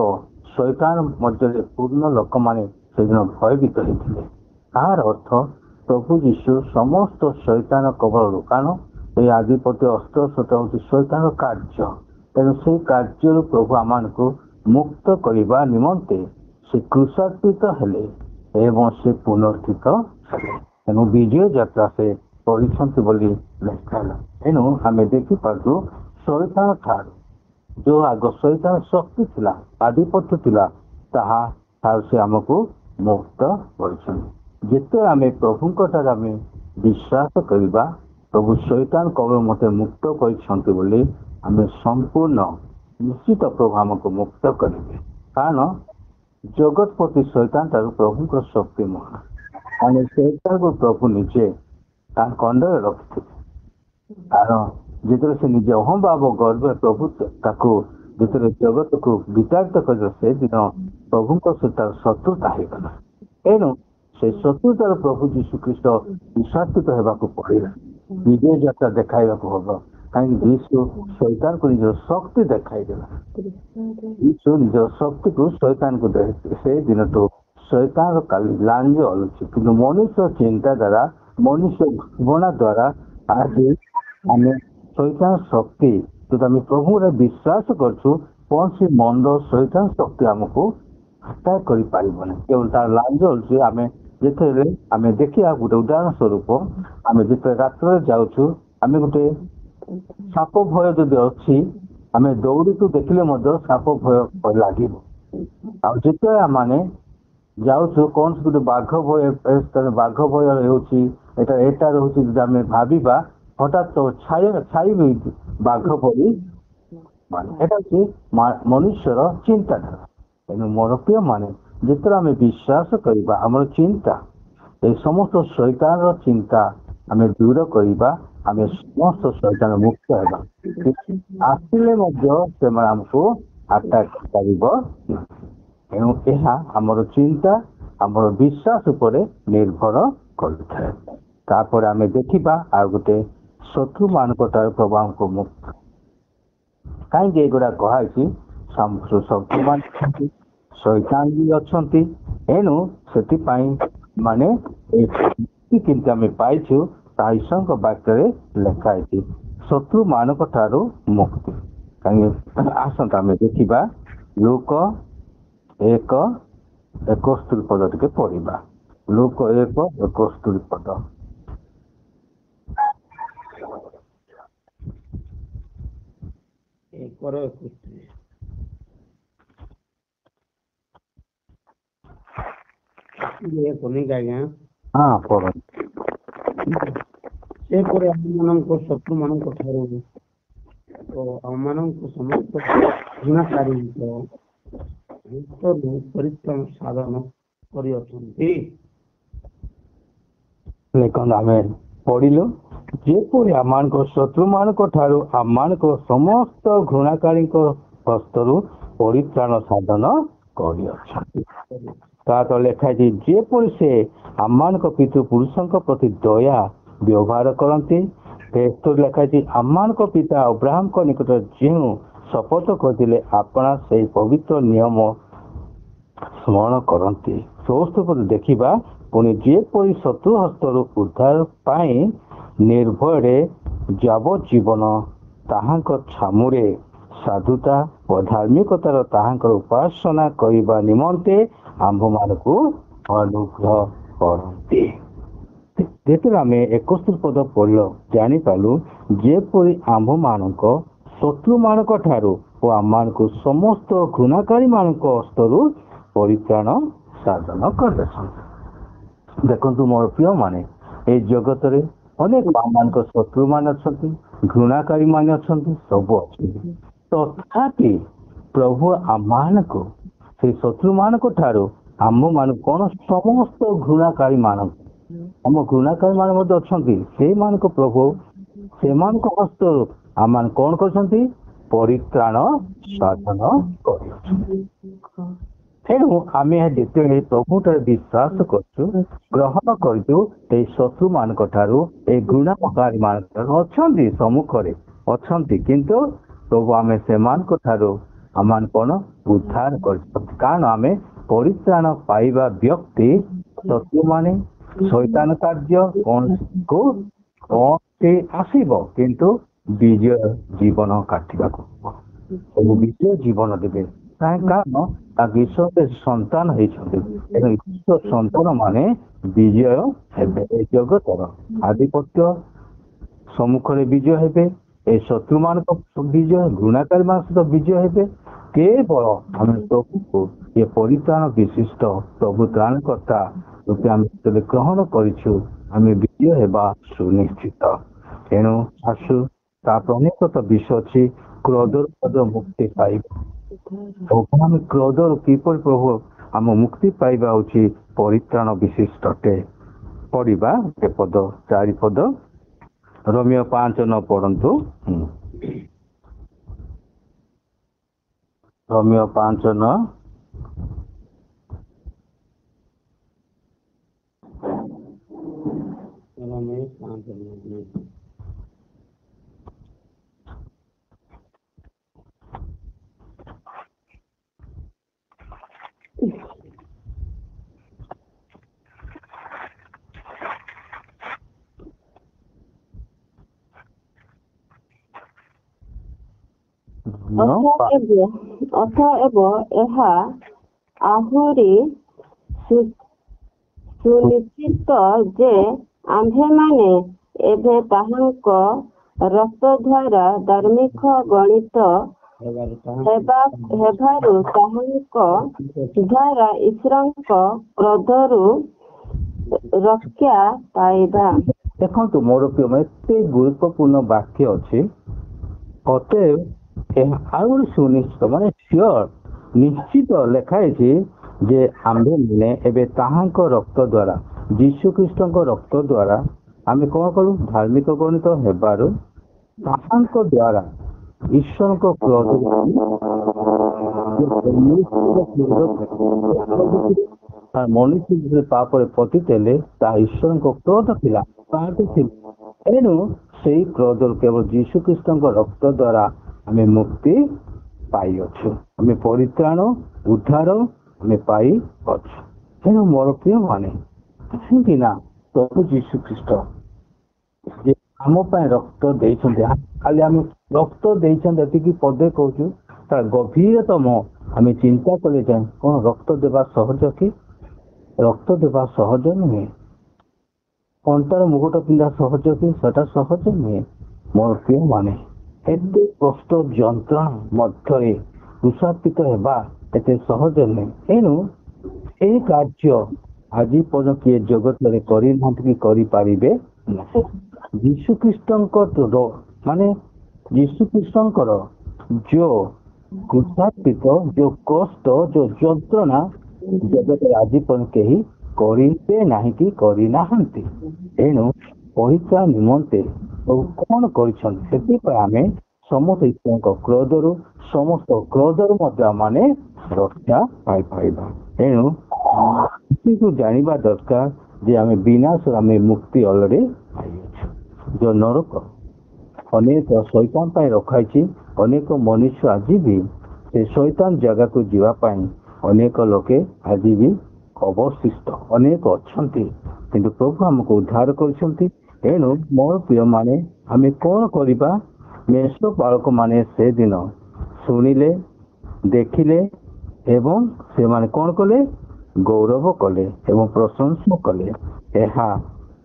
ଶୈତାନ ମଧ୍ୟରେ ପୂର୍ଣ୍ଣ ଲୋକମାନେ ସେଦିନ ଭୟଭୀତ ହେଇଥିଲେ। ତାହାର ଅର୍ଥ ପ୍ରଭୁ ଯୀଶୁ ସମସ୍ତ ଶୈତାନ କବଳରୁ, କାରଣ এই ଆଧିପତ୍ୟ ଅସ୍ତ୍ରଶସ୍ତ୍ର ହେଉଛି ଶୈତାନର କାର୍ଯ୍ୟ, ତେଣୁ ସେହି କାର୍ଯ୍ୟରୁ ପ୍ରଭୁ ଆମମାନଙ୍କୁ ମୁକ୍ତ କରିବା ନିମନ୍ତେ ସେ କ୍ରୁଶାନ୍ବିତ ହେଲେ ଏବଂ ସେ ପୁନର୍ଥିତ ହେଲେ। ତେଣୁ ବିଜୟ ଯାତ୍ରା ସେ କରିଛନ୍ତି ବୋଲି ଲେଖା ହେଲା। ତେଣୁ ଆମେ ଦେଖିପାରୁଛୁ ଶୈତାନ ଠାରୁ ଯୋଉ ଆଗ ଶୈତାନ ଶକ୍ତି ଥିଲା, ଆଧିପତ୍ୟ ଥିଲା, ତାହା ଠାରୁ ସେ ଆମକୁ ମୁକ୍ତ କରିଛନ୍ତି। ଯେତେ ଆମେ ପ୍ରଭୁଙ୍କ ଠାରେ ଆମେ ବିଶ୍ୱାସ କରିବା, ପ୍ରଭୁ ଶୈତାନ କବଳ ମତେ ମୁକ୍ତ କରିଛନ୍ତି ବୋଲି ଆମେ ସମ୍ପୂର୍ଣ୍ଣ ନିଶ୍ଚିତ ପ୍ରଭୁ ଆମକୁ ମୁକ୍ତ କରିବେ। କାରଣ ଜଗତପତି ଶୈତାନ ଠାରୁ ପ୍ରଭୁଙ୍କ ଶକ୍ତି ମହାନ। ଆମେ ଶୈତାନକୁ ପ୍ରଭୁ ନିଜେ ତାଙ୍କ ଅଣ୍ଡରେ ରଖିଥିଲେ। କାରଣ ଯେତେବେଳେ ସେ ନିଜେ ଅହମ୍ଭାବ ଗର୍ବରେ ପ୍ରଭୁ ତାକୁ ଯେତେବେଳେ ଜଗତକୁ ବିତାଡ଼ିତ କରିବ, ସେଦିନ ପ୍ରଭୁଙ୍କ ସହିତ ଶତ୍ରୁତା ହେଇଗଲା। ଏଣୁ ସେ ଶତ୍ରୁତାର ପ୍ରଭୁ ଯୀଶୁ ଖ୍ରୀଷ୍ଟ ବିଶାସିତ ହେବାକୁ ପଡ଼ିଲା, ବିଜୟ ଯାତ୍ରା ଦେଖାଇବାକୁ ହବ। କାହିଁକି ଯୀଶୁ ଶୈତାନକୁ ନିଜର ଶକ୍ତି ଦେଖାଇଦେଲା। ଯୀଶୁ ନିଜର ଶକ୍ତିକୁ ଶୈତାନକୁ ଦେଖାଇଥିଲେ। ସେଇ ଦିନଠୁ ଶୈତାନର କାଲି ଲାଞ୍ଜ ଅଲୁଛି, କିନ୍ତୁ ମନୁଷ୍ୟ ଚିନ୍ତାଧାରା, ମନୁଷ୍ୟ ଭାବନା ଦ୍ୱାରା ଆଜି ଆମେ ଶୈତାନ ଶକ୍ତି, ଯଦି ଆମେ ପ୍ରଭୁରେ ବିଶ୍ୱାସ କରୁଛୁ, କୌଣସି ମନ୍ଦ ଶୈତାନ ଶକ୍ତି ଆମକୁ ହତ୍ୟା କରିପାରିବନି। କେବଳ ତାର ଲାଞ୍ଜ ଅଲୁଛି। ଆମେ ଯେତେବେଳେ ଆମେ ଦେଖିବା, ଗୋଟେ ଉଦାହରଣ ସ୍ୱରୂପ, ଆମେ ଯେତେବେଳେ ରାତ୍ରରେ ଯାଉଛୁ, ଆମେ ଗୋଟେ ସାପ ଭୟ ଯଦି ଅଛି, ଆମେ ଦୌଡ଼ିକୁ ଦେଖିଲେ ମଧ୍ୟ ସାପ ଭୟ ଲାଗିବ। ଆଉ ଯେତେବେଳେ ଆମେ ଯାଉଛୁ କୌଣସି ଗୋଟେ ବାଘ ଭୟ, ବାଘ ଭୟ ହେଉଛି, ଏଟା ରହୁଛି, ଯଦି ଆମେ ଭାବିବା ହଠାତ୍ ଛାଇ ବାଘ ପରି, ଏଟା ହଉଛି ମନୁଷ୍ୟର ଚିନ୍ତାଧାରା। ତେଣୁ ମୋର ପ୍ରିୟ ମାନେ, ଯେତେବେଳେ ଆମେ ବିଶ୍ୱାସ କରିବା, ଆମର ଚିନ୍ତା, এই ସମସ୍ତ ଶୈତାନର ଚିନ୍ତା ଆମେ ଦୂର କରିବା, ଆମେ ସମସ୍ତ ଶୈତାନ ମୁକ୍ତ ହେବା। ଆସିଲେ ମଧ୍ୟ ସେମାନେ ଆମକୁ ଆଟାକ୍ କରିପାରିବ ନାହିଁ। ତେଣୁ ଏହା ଆମର ଚିନ୍ତା, ଆମର ବିଶ୍ୱାସ ଉପରେ ନିର୍ଭର କରିଥାଏ। ତାପରେ ଆମେ ଦେଖିବା ଆଉ ଗୋଟେ ଶତ୍ରୁ ମାନଙ୍କ ଠାରୁ ପ୍ରଭୁ ଆମକୁ ମୁକ୍ତ। କାହିଁକି ଏଗୁଡା କୁହାଯାଇଛି? ଶତ୍ରୁମାନେ ଶୈତାନ ବି ଅଛନ୍ତି। ଏଣୁ ସେଥିପାଇଁ ମାନେ କିନ୍ତୁ ଆମେ ପାଇଛୁ, ତାହା ଈଶ୍ୱରଙ୍କ ବାକ୍ୟରେ ଲେଖା ହେଇଛି, ଶତ୍ରୁ ମାନଙ୍କ ଠାରୁ ମୁକ୍ତି। କାହିଁକି ଆସନ୍ତୁ ଆମେ ଦେଖିବା ଲୁକ 1:71 ପଦ ଟିକେ ପଢିବା। ଲୁକ 1:71 ପଦ। ଆଜ୍ଞା ହଁ ପଢନ୍ତୁ। ସେପରି ଆମମାନଙ୍କ ଶତ୍ରୁ ମାନଙ୍କ ଠାରୁ ଓ ଆମମାନଙ୍କୁ ସମସ୍ତ ଘୃଣାକାରୀଙ୍କ ଭିତରୁ ପରିତ୍ରାଣ ସାଧନ କରିଅଛନ୍ତି। ଦେଖନ୍ତୁ ଆମେ ପଢିଲୁ, ଯେପରି ଆମମାନଙ୍କ ଶତ୍ରୁ ମାନଙ୍କ ଠାରୁ ଆମମାନଙ୍କ ସମସ୍ତ ଘୃଣାକାରୀଙ୍କ ହସ୍ତରୁ ପରିତ୍ରାଣ ସାଧନ କରିଅଛନ୍ତି। ତା ତଳେ ଲେଖା ହେଇଛି, ଯେପରି ସେ ଆମମାନଙ୍କ ପିତୃପୁରୁଷଙ୍କ ପ୍ରତି ଦୟା ବ୍ୟବହାର କରନ୍ତି। ଲେଖା ହେଇଛି, ଆମମାନଙ୍କ ପିତା ଅବ୍ରାହମଙ୍କ ନିକଟରେ ଯେଉଁ ଶପଥ କରିଥିଲେ, ଆପଣ ସେଇ ପବିତ୍ର ନିୟମ ସ୍ମରଣ କରନ୍ତି। 64 ପଦ ଦେଖିବା, ପୁଣି ଯେପରି ଶତ୍ରୁ ହସ୍ତରୁ ଉଦ୍ଧାର ପାଇଁ ନିର୍ଭୟରେ ଯାବଜ୍ଜୀବନ ତାହାଙ୍କ ଛାମୁରେ ସାଧୁତା ଓ ଧାର୍ମିକତାର ତାହାଙ୍କର ଉପାସନା କରିବା ନିମନ୍ତେ ଆମ୍ଭମାନଙ୍କୁ ଅନୁଗ୍ରହ କରନ୍ତି। ଯେତେବେଳେ ଆମେ 71 ପଦ ପଢିଲ, ଜାଣିପାରିଲୁ ଯେପରି ଆମ୍ଭମାନଙ୍କ ଶତ୍ରୁମାନଙ୍କ ଠାରୁ ଓ ଆମମାନଙ୍କୁ ସମସ୍ତ ଘୃଣାକାରୀମାନଙ୍କ ହସ୍ତରୁ ପରିତ୍ରାଣ ସାଧନ କରିଦେଇଛନ୍ତି। ଦେଖନ୍ତୁ ମୋର ପ୍ରିୟମାନେ, ଏଇ ଜଗତରେ ଅନେକ ଆମମାନଙ୍କ ଶତ୍ରୁମାନେ ଅଛନ୍ତି, ଘୃଣାକାରୀମାନେ ଅଛନ୍ତି, ସବୁ ଅଛନ୍ତି। ତଥାପି ପ୍ରଭୁ ଆମମାନଙ୍କୁ ସେଇ ଶତ୍ରୁମାନଙ୍କ ଠାରୁ ଆମମାନଙ୍କୁ କଣ ସମସ୍ତ ଘୃଣାକାରୀ ମାନଙ୍କୁ, ଆମ ଘୃଣାକାରୀ ମାନେ ମଧ୍ୟ ଅଛନ୍ତି, ସେଇମାନଙ୍କ ପ୍ରଭୁ ସେମାନଙ୍କ ହସ୍ତରୁ ଆମମାନେ କଣ କରିଛନ୍ତି? ପରିତ୍ରାଣ ସାଧନ କରିଛନ୍ତି। ତେଣୁ ଆମେ ଯେତେବେଳେ ପ୍ରଭୁଠାରେ ବିଶ୍ୱାସ କରୁଛୁ, ଗ୍ରହଣ କରୁଛୁ, ଏଇ ଶତ୍ରୁମାନଙ୍କ ଠାରୁ, ଏଇ ଘୃଣାକାରୀ ମାନଙ୍କ ଠାରୁ ଅଛନ୍ତି, ସମ୍ମୁଖରେ ଅଛନ୍ତି, କିନ୍ତୁ ପ୍ରଭୁ ଆମେ ସେମାନଙ୍କ ଠାରୁ ଆମମାନେ କଣ ଉଦ୍ଧାର କରିଛନ୍ତି। କାରଣ ଆମେ ପରିତ୍ରାଣ ପାଇବା ବ୍ୟକ୍ତି ଶତ୍ରୁମାନେ ଶୈତାନ କାର୍ଯ୍ୟ କୌଣସି ଆସିବ, କିନ୍ତୁ ବିଜୟ ଜୀବନ କାଟିବାକୁ ସବୁ ବିଜୟ ଜୀବନ ଦେବେ। କାରଣ ତାଙ୍କ ଈଶ୍ୱର ସନ୍ତାନ ହେଇଛନ୍ତି, ଏବଂ ଈଶ୍ୱର ସନ୍ତାନ ମାନେ ବିଜୟ ହେବେ। ଏ ଜଗତର ଆଧିପତ୍ୟ ସମ୍ମୁଖରେ ବିଜୟ ହେବେ, ଏ ଶତ୍ରୁମାନଙ୍କ ବିଜୟ, ଘୃଣାକାରୀ ମାନଙ୍କ ସହିତ ବିଜୟ ହେବେ। କେବଳ ଆମେ ପ୍ରଭୁକୁ ଏ ପରିତ୍ରାଣ ବିଶିଷ୍ଟ ପ୍ରଭୁ ତ୍ରାଣକର୍ତ୍ତା ରୂପେ ଆମେ ଯେତେବେଳେ ଗ୍ରହଣ କରିଛୁ, ଆମେ ବିଜୟ ହେବା ସୁନିଶ୍ଚିତ। ତେଣୁ ଆସୁ, ତାପରେ ଅନେକ ବିଷୟ ଅଛି, କ୍ରୋଧରୁ ମଧ୍ୟ ମୁକ୍ତି ପାଇବା। ଆମେ କ୍ରୋଧରୁ କିପରି ପ୍ରଭୁ ଆମ ମୁକ୍ତି ପାଇବା ହେଉଛି ପରିତ୍ରାଣ ବିଶିଷ୍ଟଟେ। ପଢିବା ଏ ପଦ, 4 ପଦ, ରୋମିଓ 5:9 ପଢନ୍ତୁ। ରୋମିଓ 5:9। ଅତଏବ ଏହା ଆହୁରି ସୁନିଶ୍ଚିତ ଯେ ଆମ୍ଭେମାନେ ଏବେ ତାହାଙ୍କ ରକ୍ତ ଦ୍ୱାରା ଧାର୍ମିକ ଗଣିତ ହେବାରୁ ତାହାଙ୍କ ଦ୍ୱାରା ଈଶ୍ୱରଙ୍କ କ୍ରୋଧରୁ ରକ୍ଷା ପାଇବା। ଦେଖନ୍ତୁ ମୋର ପ୍ରିୟ, ଏତେ ଗୁରୁତ୍ୱପୂର୍ଣ୍ଣ ବାକ୍ୟ ଅଛି। ଅତଏବ ଏହା ଆହୁରି ସୁନିଶ୍ଚିତ, ମାନେ ସିଓର, ନିଶ୍ଚିତ ଲେଖା ହେଇଛି ଯେ ଆମ୍ଭେମାନେ ଏବେ ତାହାଙ୍କ ରକ୍ତ ଦ୍ୱାରା, ଯୀଶୁ ଖ୍ରୀଷ୍ଟଙ୍କ ରକ୍ତ ଦ୍ୱାରା ଆମେ କଣ କରୁ? ଧାର୍ମିକ ଗଣିତ ହେବାରୁ ତାହାଙ୍କ ଦ୍ୱାରା ଈଶ୍ୱରଙ୍କ କ୍ରୋଧ, ମନୁଷ୍ୟ ପାପରେ ପତିତେଲେ ତାହା ଈଶ୍ୱରଙ୍କ କ୍ରୋଧ ଥିଲା, ତାହାଠୁ ଥିଲା। ତେଣୁ ସେଇ କ୍ରୋଧରୁ କେବଳ ଯୀଶୁ ଖ୍ରୀଷ୍ଟଙ୍କ ରକ୍ତ ଦ୍ୱାରା ଆମେ ମୁକ୍ତି ପାଇଅଛୁ, ଆମେ ପରିତ୍ରାଣ, ଉଦ୍ଧାର ଆମେ ପାଇଅଛୁ। ତେଣୁ ମୋର ପ୍ରିୟ ମାନେ, କାହିଁକି ନା ପ୍ରଭୁ ଯୀଶୁ ଖ୍ରୀଷ୍ଟ ଯେ ଆମ ପାଇଁ ରକ୍ତ ଦେଇଛନ୍ତି, ଖାଲି ଆମେ ରକ୍ତ ଦେଇଛନ୍ତି ଏତିକି ପଦେ କହୁଛୁ, ତାର ଗଭୀରତମ ଆମେ ଚିନ୍ତା କଲେ ଯାଏ କଣ ରକ୍ତ ଦେବା ସହଜ କି? ରକ୍ତ ଦେବା ସହଜ ନୁହେଁ। ଅଣ୍ଟାର ମୁକୁଟ ପିନ୍ଧା ସହଜ କି? ସେଟା ସହଜ ନୁହେଁ। ମୋର ପ୍ରିୟ ମାନେ, ଏତେ କଷ୍ଟ ଯନ୍ତ୍ରଣା ମଧ୍ୟରେ କୃଷାର୍ପିତ ହେବା ଏତେ ସହଜ ନୁହେଁ। ତେଣୁ ଏହି କାର୍ଯ୍ୟ ଆଜି ପର୍ଯ୍ୟନ୍ତ କିଏ ଜଗତରେ କରିନାହାନ୍ତି କି କରିପାରିବେ ନାହିଁ। ଯୀଶୁଖ୍ରୀଷ୍ଟଙ୍କର ମାନେ ଯୀଶୁଖ୍ରୀଷ୍ଟଙ୍କର ଯୋଉ କୃଷାର୍ପିତ, ଯୋଉ କଷ୍ଟ, ଯୋଉ ଯନ୍ତ୍ରଣା ଜଗତରେ ଆଜି ପର୍ଯ୍ୟନ୍ତ କେହି କରିବେ ନାହିଁ କି କରିନାହାନ୍ତି। ତେଣୁ ପରିତ୍ରାଣ ନିମନ୍ତେ କଣ କରିଛନ୍ତି? ସେଥିପାଇଁ ଆମେ ସମସ୍ତ ଈଶ୍ୱରଙ୍କ କ୍ରୋଧରୁ, ସମସ୍ତ କ୍ରୋଧରୁ ମଧ୍ୟ ମାନେ ରକ୍ଷା ପାଇପାରିବା। ତେଣୁ ଜାଣିବା ଦରକାର ଯେ ଆମେ ବିନାଶରୁ ଆମେ ମୁକ୍ତି ଅଲରେଡି ପାଇଅଛୁ। ଯୋଉ ନରକ ଅନେକ ଶୈତାନ ପାଇଁ ରଖାଇଛି, ଅନେକ ମନୁଷ୍ୟ ଆଜି ବି ସେ ଶୈତାନ ଜାଗାକୁ ଯିବା ପାଇଁ ଅନେକ ଲୋକେ ଆଜି ବି ଅବଶିଷ୍ଟ ଅନେକ ଅଛନ୍ତି, କିନ୍ତୁ ପ୍ରଭୁ ଆମକୁ ଉଦ୍ଧାର କରିଛନ୍ତି। ତେଣୁ ମୋର ପ୍ରିୟମାନେ, ଆମେ କଣ କରିବା? ମେଷ ବାଳକ ମାନେ ସେଦିନ ଶୁଣିଲେ, ଦେଖିଲେ ଏବଂ ସେମାନେ କଣ କଲେ? ଗୌରବ କଲେ ଏବଂ ପ୍ରଶଂସା କଲେ। ଏହା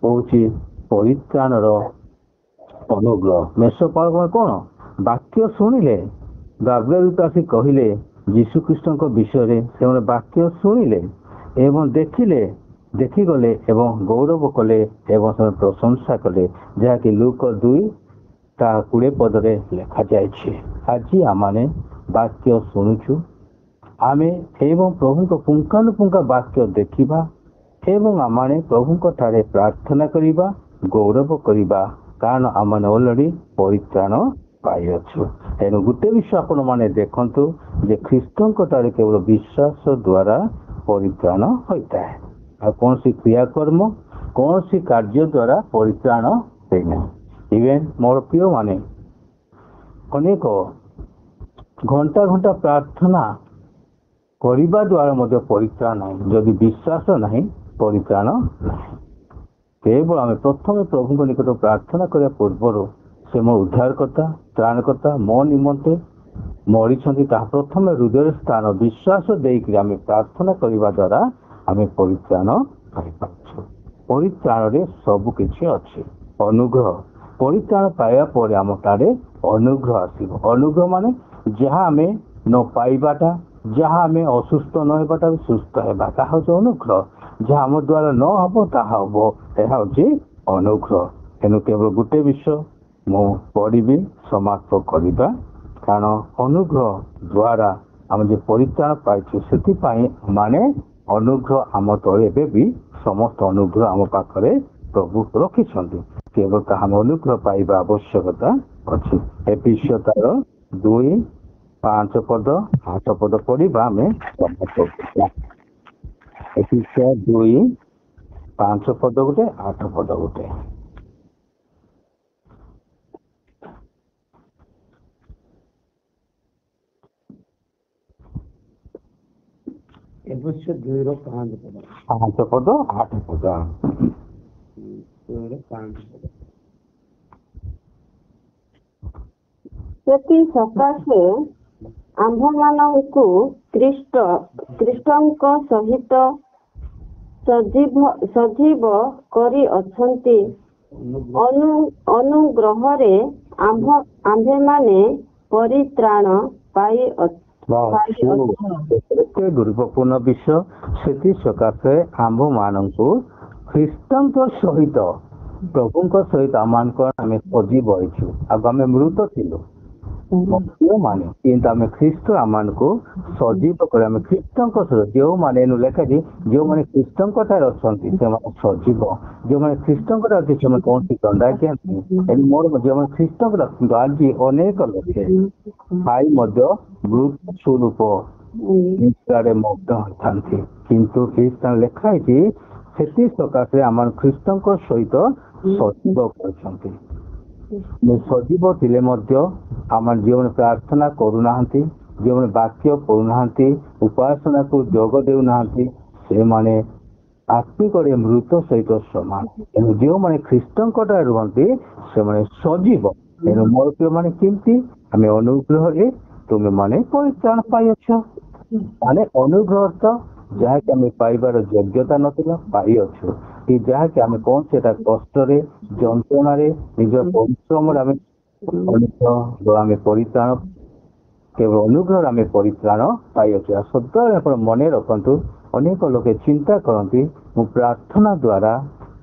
ହଉଛି ପରିତ୍ରାଣର ଅନୁଗ୍ରହ। ମେଷ ବାଳକ କଣ? ବାକ୍ୟ ଶୁଣିଲେ ଗାବ୍ରିଏଲ ଆସି କହିଲେ ଯୀଶୁଖ୍ରୀଷ୍ଟଙ୍କ ବିଷୟରେ। ସେମାନେ ବାକ୍ୟ ଶୁଣିଲେ ଏବଂ ଦେଖିଗଲେ ଏବଂ ଗୌରବ କଲେ ଏବଂ ସେମାନେ ପ୍ରଶଂସା କଲେ, ଯାହାକି ଲୁକ 2:20 ପଦରେ ଲେଖାଯାଇଛି। ଆଜି ଆମମାନେ ବାକ୍ୟ ଶୁଣୁଛୁ, ଆମେ ଏବଂ ପ୍ରଭୁଙ୍କ ପୁଙ୍ଖାନୁପୁଙ୍ଖ ବାକ୍ୟ ଦେଖିବା ଏବଂ ଆମମାନେ ପ୍ରଭୁଙ୍କ ଠାରେ ପ୍ରାର୍ଥନା କରିବା, ଗୌରବ କରିବା, କାରଣ ଆମମାନେ ଅଲରେଡି ପରିତ୍ରାଣ ପାଇଅଛୁ। ତେଣୁ ଗୋଟେ ବିଷୟ ଆପଣ ମାନେ ଦେଖନ୍ତୁ ଯେ ଖ୍ରୀଷ୍ଟଙ୍କ ଠାରେ କେବଳ ବିଶ୍ୱାସ ଦ୍ୱାରା ପରିତ୍ରାଣ ହୋଇଥାଏ, ଆଉ କୌଣସି କ୍ରିୟାକର୍ମ କୌଣସି କାର୍ଯ୍ୟ ଦ୍ୱାରା ପରିତ୍ରାଣ ହୋଇନାହିଁ। ଇଭେନ୍ ମୋର ପ୍ରିୟମାନେ, ଅନେକ ଘଣ୍ଟା ଘଣ୍ଟା ପ୍ରାର୍ଥନା କରିବା ଦ୍ୱାରା ମଧ୍ୟ ପରିତ୍ରାଣ ନାହିଁ। ଯଦି ବିଶ୍ୱାସ ନାହିଁ, ପରିତ୍ରାଣ ନାହିଁ। କେବଳ ଆମେ ପ୍ରଥମେ ପ୍ରଭୁଙ୍କ ନିକଟ ପ୍ରାର୍ଥନା କରିବା ପୂର୍ବରୁ ସେ ମୋ ଉଦ୍ଧାରକର୍ତ୍ତା, ତ୍ରାଣକର୍ତ୍ତା, ମୋ ନିମନ୍ତେ ମରିଛନ୍ତି, ତାହା ପ୍ରଥମେ ହୃଦୟରେ ସ୍ଥାନ ବିଶ୍ୱାସ ଦେଇକି ଆମେ ପ୍ରାର୍ଥନା କରିବା ଦ୍ୱାରା ଆମେ ପରିତ୍ରାଣ ପାଇପାରୁଛୁ। ପରିତ୍ରାଣରେ ସବୁ କିଛି ଅଛି। ଅନୁଗ୍ରହ, ପରିତ୍ରାଣ ପାଇବା ପରେ ଆମ ଠାରେ ଅନୁଗ୍ରହ ଆସିବ। ଅନୁଗ୍ରହ ମାନେ ଯାହା ଆମେ ନ ପାଇବାଟା, ଯାହା ଆମେ ଅସୁସ୍ଥ ନ ହେବାଟା ସୁସ୍ଥ ହେବା, ତାହା ହେଉଛି ଅନୁଗ୍ରହ। ଯାହା ଆମ ଦ୍ୱାରା ନ ହବ ତାହା ହବ, ଏହା ହେଉଛି ଅନୁଗ୍ରହ। ତେଣୁ କେବଳ ଗୋଟେ ବିଷୟ ମୁଁ ପଢ଼ିବି, ସମାପ୍ତ କରିବା, କାରଣ ଅନୁଗ୍ରହ ଦ୍ୱାରା ଆମେ ଯେ ପରିତ୍ରାଣ ପାଇଛୁ, ସେଥିପାଇଁ ମାନେ ଅନୁଗ୍ରହ ଆମ ତଳେ ଏବେ ବି ସମସ୍ତ ଅନୁଗ୍ରହ ଆମ ପାଖରେ ପ୍ରଭୁ ରଖିଛନ୍ତି। କେବଳ ତାହା ଆମେ ଅନୁଗ୍ରହ ପାଇବା ଆବଶ୍ୟକତା ଅଛି। ଏଫେସୀୟ 2:5-8 ପଢିବା, ଆମେ ସମାପ୍ତ କରିବା। ଏଫେସୀୟ 2:5 ଗୋଟେ, 8 ଗୋଟେ। ଏଫେସୀୟ 2:5 ପଦ। 5 ପଦ 8 ପଦ। 2:5 ପଦ। ସେଥି ସକାଶେ ଆମ୍ଭମାନଙ୍କୁ ଖ୍ରୀଷ୍ଟଙ୍କ ସହିତ ସଜୀବ କରିଅଛନ୍ତି। ଅନୁଗ୍ରହରେ ଆମ୍ଭେମାନେ ପରିତ୍ରାଣ ପାଇଅଛୁ। ଏତେ ଗୁରୁତ୍ୱପୂର୍ଣ୍ଣ ବିଷୟ। ସେଥି ସକାଶେ ଆମ୍ଭମାନଙ୍କୁ ଖ୍ରୀଷ୍ଟଙ୍କ ସହିତ, ପ୍ରଭୁଙ୍କ ସହିତ ଆମମାନଙ୍କର ଆମେ ସଜୀବ ହେଇଛୁ। ଆଉ ଆମେ ମୃତ ଥିଲୁ ମାନେ, କିନ୍ତୁ ଆମେ ଖ୍ରୀଷ୍ଟ ଆମମାନଙ୍କୁ ସଜୀବ କରି ଆମେ ଖ୍ରୀଷ୍ଟଙ୍କ ସହିତ, ଯେଉଁମାନେ ଲେଖାଛି ଯେଉଁମାନେ ଖ୍ରୀଷ୍ଟଙ୍କ ଠାରେ ଅଛନ୍ତି ସେମାନେ ସଜୀବ। ଯେଉଁମାନେ ଖ୍ରୀଷ୍ଟଙ୍କ ଠାରେ ଅଛି ସେମାନେ କୌଣସି ଦଣ୍ଡାଜ୍ଞା ନାହିଁ। ମୋର ଯେଉଁମାନେ ଖ୍ରୀଷ୍ଟଙ୍କର ଅଛନ୍ତି, ଆଜି ଅନେକ ଲୋକେ ଖାଇ ମଧ୍ୟ ମୃତ ସ୍ୱରୂପ ନିଦ୍ରାରେ ମଗ୍ନ ହୋଇଥାନ୍ତି, କିନ୍ତୁ ଏହି ସ୍ଥାନ ଲେଖା ହେଇଛି ସେଥି ସକାଶେ ଆମ ଖ୍ରୀଷ୍ଟଙ୍କ ସହିତ ସଜୀବ କରିଛନ୍ତି। ସଜୀବ ଥିଲେ ମଧ୍ୟ ଆମ ଯେଉଁମାନେ ପ୍ରାର୍ଥନା କରୁନାହାନ୍ତି, ଯେଉଁମାନେ ବାକ୍ୟ ପଢୁନାହାନ୍ତି, ଉପାସନାକୁ ଯୋଗ ଦେଉନାହାନ୍ତି, ସେମାନେ ଆତ୍ମିକରେ ମୃତ ସହିତ ସମାନ। ତେଣୁ ଯେଉଁମାନେ ଖ୍ରୀଷ୍ଟଙ୍କ ଠାରେ ରୁହନ୍ତି ସେମାନେ ସଜୀବ। ତେଣୁ ମୋର ପ୍ରିୟମାନେ, କେମିତି ଆମେ ଅନୁଗ୍ରହରେ ତୁମେ ମାନେ ପରିତ୍ରାଣ ପାଇଅଛ। ମାନେ ଅନୁଗ୍ରହ ତ ଯାହାକି ଆମେ ପାଇବାର ଯୋଗ୍ୟତା ନଥିଲା, ପାଇଅଛୁ। କି ଯାହାକି ଆମେ କଣ ସେଟା କଷ୍ଟରେ, ଯନ୍ତ୍ରଣାରେ, ନିଜ ପରିଶ୍ରମରେ ଆମେ ଆମେ ପରିତ୍ରାଣ, କେବଳ ଅନୁଗ୍ରହରେ ଆମେ ପରିତ୍ରାଣ ପାଇଅଛୁ। ଆଉ ସଦାବେଳେ ଆପଣ ମନେ ରଖନ୍ତୁ, ଅନେକ ଲୋକେ ଚିନ୍ତା କରନ୍ତି ମୁଁ ପ୍ରାର୍ଥନା ଦ୍ୱାରା,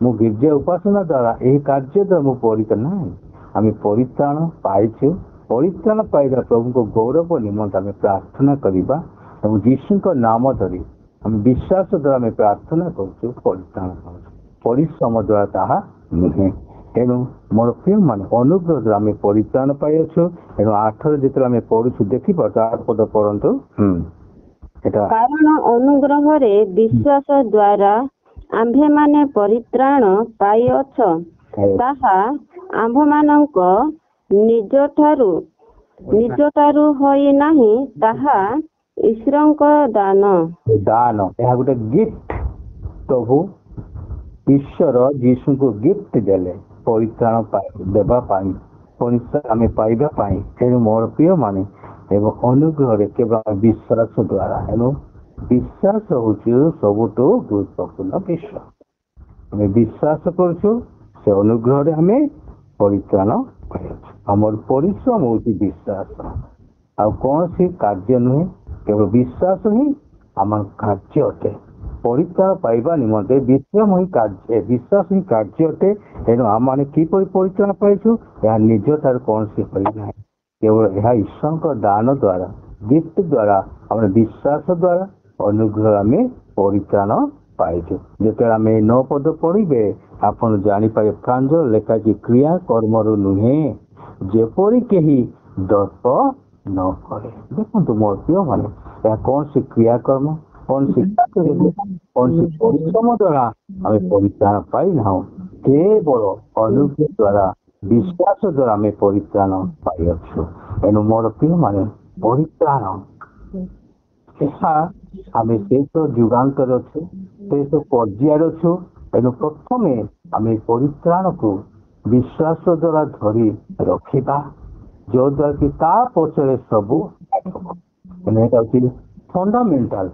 ମୁଁ ଗିର୍ଜା ଉପାସନା ଦ୍ୱାରା, ଏହି କାର୍ଯ୍ୟ ଦ୍ୱାରା ମୁଁ ପରିତ୍ରାଣ। ନାହିଁ, ଆମେ ପରିତ୍ରାଣ ପାଇଛୁ। ପରିତ୍ରାଣ ପାଇବା ପ୍ରଭୁଙ୍କ ଗୌରବ ନିମନ୍ତେ ଆମେ ପ୍ରାର୍ଥନା କରିବା ଏବଂ ଯୀଶୁଙ୍କ ନାମ ଧରି ଆମେ ବିଶ୍ୱାସ ଦ୍ୱାରା ଆମେ ପ୍ରାର୍ଥନା କରୁଛୁ, ପରିତ୍ରାଣ ପାଉଛୁ। ପରିଶ୍ରମ ଦ୍ୱାରା ତାହା ନୁହେଁ। ତେଣୁ ମୋର ପ୍ରିୟମାନେ, ଅନୁଗ୍ରହ ଦ୍ୱାରା ଆମେ ପରିତ୍ରାଣ ପାଇଅଛୁ। ତେଣୁ 8ରେ ଯେତେବେଳେ ଆମେ ପଢୁଛୁ ଦେଖିପାରୁଛୁ, 8 ପଦ ପଢନ୍ତୁ। କାରଣ ଅନୁଗ୍ରହରେ ବିଶ୍ୱାସ ଦ୍ୱାରା ଆମ୍ଭେମାନେ ପରିତ୍ରାଣ ପାଇଅଛ, ତାହା ଆମ୍ଭମାନଙ୍କ ନିଜଠାରୁ ହୋଇ ନାହିଁ, ତାହା ଈଶ୍ୱରଙ୍କ ଦାନ। ଏହା ଗୋଟେ ଗିଫ୍ଟ। ପ୍ରଭୁ ଈଶ୍ୱର ଯୀଶୁଙ୍କୁ ଗିଫ୍ଟ ଦେଲେ ପରିତ୍ରାଣ ଦେବା ପାଇଁ, ଆମେ ପାଇବା ପାଇଁ। ତେଣୁ ମୋର ପ୍ରିୟମାନେ, ଏବଂ ଅନୁଗ୍ରହରେ କେବଳ ବିଶ୍ୱାସ ଦ୍ୱାରା। ତେଣୁ ବିଶ୍ୱାସ ହେଉଛି ସବୁଠୁ ଗୁରୁତ୍ୱପୂର୍ଣ୍ଣ ବିଷୟ। ଆମେ ବିଶ୍ୱାସ କରୁଛୁ, ସେ ଅନୁଗ୍ରହରେ ଆମେ ପରିତ୍ରାଣ ପାଇଅଛୁ। ଆମର ପରିଶ୍ରମ ହଉଛି ବିଶ୍ୱାସ। ଆଉ କୌଣସି କାର୍ଯ୍ୟ ନୁହେଁ, କେବଳ ବିଶ୍ୱାସ ହିଁ ଆମର କାର୍ଯ୍ୟ ଅଟେ। ପରିତ୍ରାଣ ପାଇବା ନିମନ୍ତେ ବିଶ୍ରାମ ହିଁ କାର୍ଯ୍ୟ, ବିଶ୍ୱାସ ହିଁ କାର୍ଯ୍ୟ ଅଟେ। ଏଣୁ ଆମମାନେ କିପରି ପରିତ୍ରାଣ ପାଇଛୁ? ଏହା ନିଜ ଠାରୁ କୌଣସି ହୋଇନାହିଁ, କେବଳ ଏହା ଈଶ୍ୱରଙ୍କ ଦାନ ଦ୍ୱାରା, ଗିଫ୍ଟ ଦ୍ୱାରା, ଆମର ବିଶ୍ୱାସ ଦ୍ୱାରା, ଅନୁଗ୍ରହ ଆମେ ପରିତ୍ରାଣ ପାଇଛୁ। ଯେତେବେଳେ ଆମେ 9 ପଦ ପଢିବେ ଆପଣ ଜାଣିପାରିବେ, ପ୍ରାଞ୍ଜଳ ଲେଖାଛି କ୍ରିୟା କର୍ମରୁ ନୁହେଁ, ଯେପରି କେହି ଦର୍ପ ନ କରେ। ଦେଖନ୍ତୁ ମୋ ପ୍ରିୟମାନେ, ଏହା କୌଣସି କ୍ରିୟାକର୍ମ, କୌଣସି ପରିଶ୍ରମ ଦ୍ୱାରା ଆମେ ପରିତ୍ରାଣ ପାଇନାହୁଁ, କେବଳ ଅନୁଗ୍ରହ ଦ୍ୱାରା, ବିଶ୍ୱାସ ଦ୍ୱାରା ଆମେ ପରିତ୍ରାଣ ପାଇଅଛୁ। ଏଣୁ ମୋର ପ୍ରିୟମାନେ, ପରିତ୍ରାଣ ଏହା ଆମେ ଶେଷ ଯୁଗାନ୍ତରେ ଅଛୁ, ଶେଷ ପର୍ଯ୍ୟାୟରେ ଅଛୁ। ଏଣୁ ପ୍ରଥମେ ଆମେ ପରିତ୍ରାଣକୁ ବିଶ୍ୱାସ ଦ୍ୱାରା ଧରି ରଖିବା, ଯୋଉଦ୍ୱାରା କି ତା ପଛରେ ସବୁ ଏଇଟା ହଉଛି ଫଣ୍ଡାମେଣ୍ଟାଲ।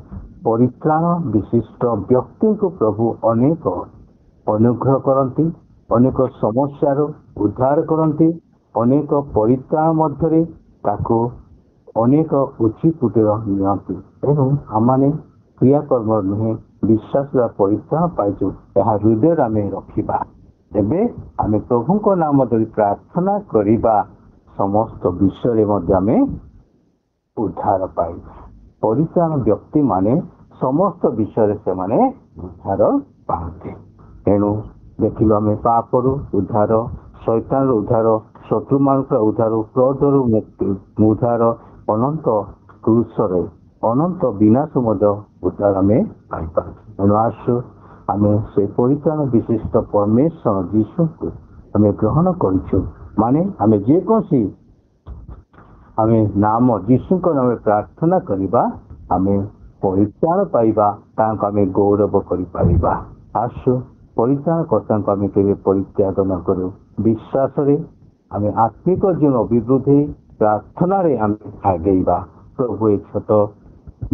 ପରିତ୍ରାଣ ବିଶିଷ୍ଟ ବ୍ୟକ୍ତିଙ୍କୁ ପ୍ରଭୁ ଅନେକ ଅନୁଗ୍ରହ କରନ୍ତି, ଅନେକ ସମସ୍ୟାରୁ ଉଦ୍ଧାର କରନ୍ତି, ଅନେକ ପରିତ୍ରାଣ ମଧ୍ୟରେ ତାକୁ ଅନେକ ଉଚିପୁଟିର ନିଅନ୍ତି। ତେଣୁ ଆମମାନେ କ୍ରିୟାକର୍ମ ନୁହେଁ, ବିଶ୍ୱାସ ଦ୍ୱାରା ପରିତ୍ରାଣ ପାଇଛୁ, ଏହା ହୃଦୟରେ ଆମେ ରଖିବା। ତେବେ ଆମେ ପ୍ରଭୁଙ୍କ ନାମ ଧରି ପ୍ରାର୍ଥନା କରିବା, ସମସ୍ତ ବିଷୟରେ ମଧ୍ୟ ଆମେ ଉଦ୍ଧାର ପାଇବା। ପରିତ୍ରାଣ ବ୍ୟକ୍ତିମାନେ ସମସ୍ତ ବିଷୟରେ ସେମାନେ ଉଦ୍ଧାର ପାଆନ୍ତି। ଏଣୁ ଦେଖିଲୁ ଆମେ ପାପରୁ ଉଦ୍ଧାର, ଶୈତାନରୁ ଉଦ୍ଧାର, ଶତ୍ରୁମାନଙ୍କର ଉଦ୍ଧାର, କ୍ରୋଧରୁ ଉଦ୍ଧାର, ଅନନ୍ତ କ୍ରୁଶରେ ଅନନ୍ତ ବିନାଶ ମଧ୍ୟ ଉଦ୍ଧାର ଆମେ ପାଇପାରୁ। ଏଣୁ ଆସୁ ଆମେ ସେ ପରିତ୍ରାଣ ବିଶିଷ୍ଟ ପରମେଶ୍ୱର ଯୀଶୁଙ୍କୁ ଆମେ ଗ୍ରହଣ କରିଛୁ, ମାନେ ଆମେ ଯେକୌଣସି ଆମେ ନାମ ଯୀଶୁଙ୍କ ନାମରେ ପ୍ରାର୍ଥନା କରିବା, ଆମେ ପରିତ୍ରାଣ ପାଇବା, ତାଙ୍କୁ ଆମେ ଗୌରବ କରିପାରିବା। ଆସୁ ପରିତ୍ରାଣ କର୍ତ୍ତାଙ୍କୁ ଆମେ କେବେ ପରିତ୍ୟାଗ ନ କରୁ। ବିଶ୍ୱାସରେ ଆମେ ଆତ୍ମିକ ଜୀବନ ଅଭିବୃଦ୍ଧି, ପ୍ରାର୍ଥନାରେ ଆମେ ଆଗେଇବା। ପ୍ରଭୁ ଏ ଛୋଟ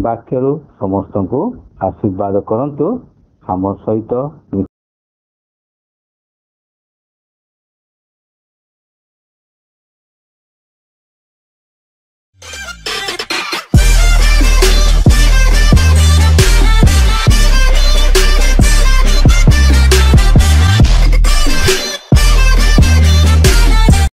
ବାକ୍ୟରୁ ସମସ୍ତଙ୍କୁ ଆଶୀର୍ବାଦ କରନ୍ତୁ। ଆମ ସହିତ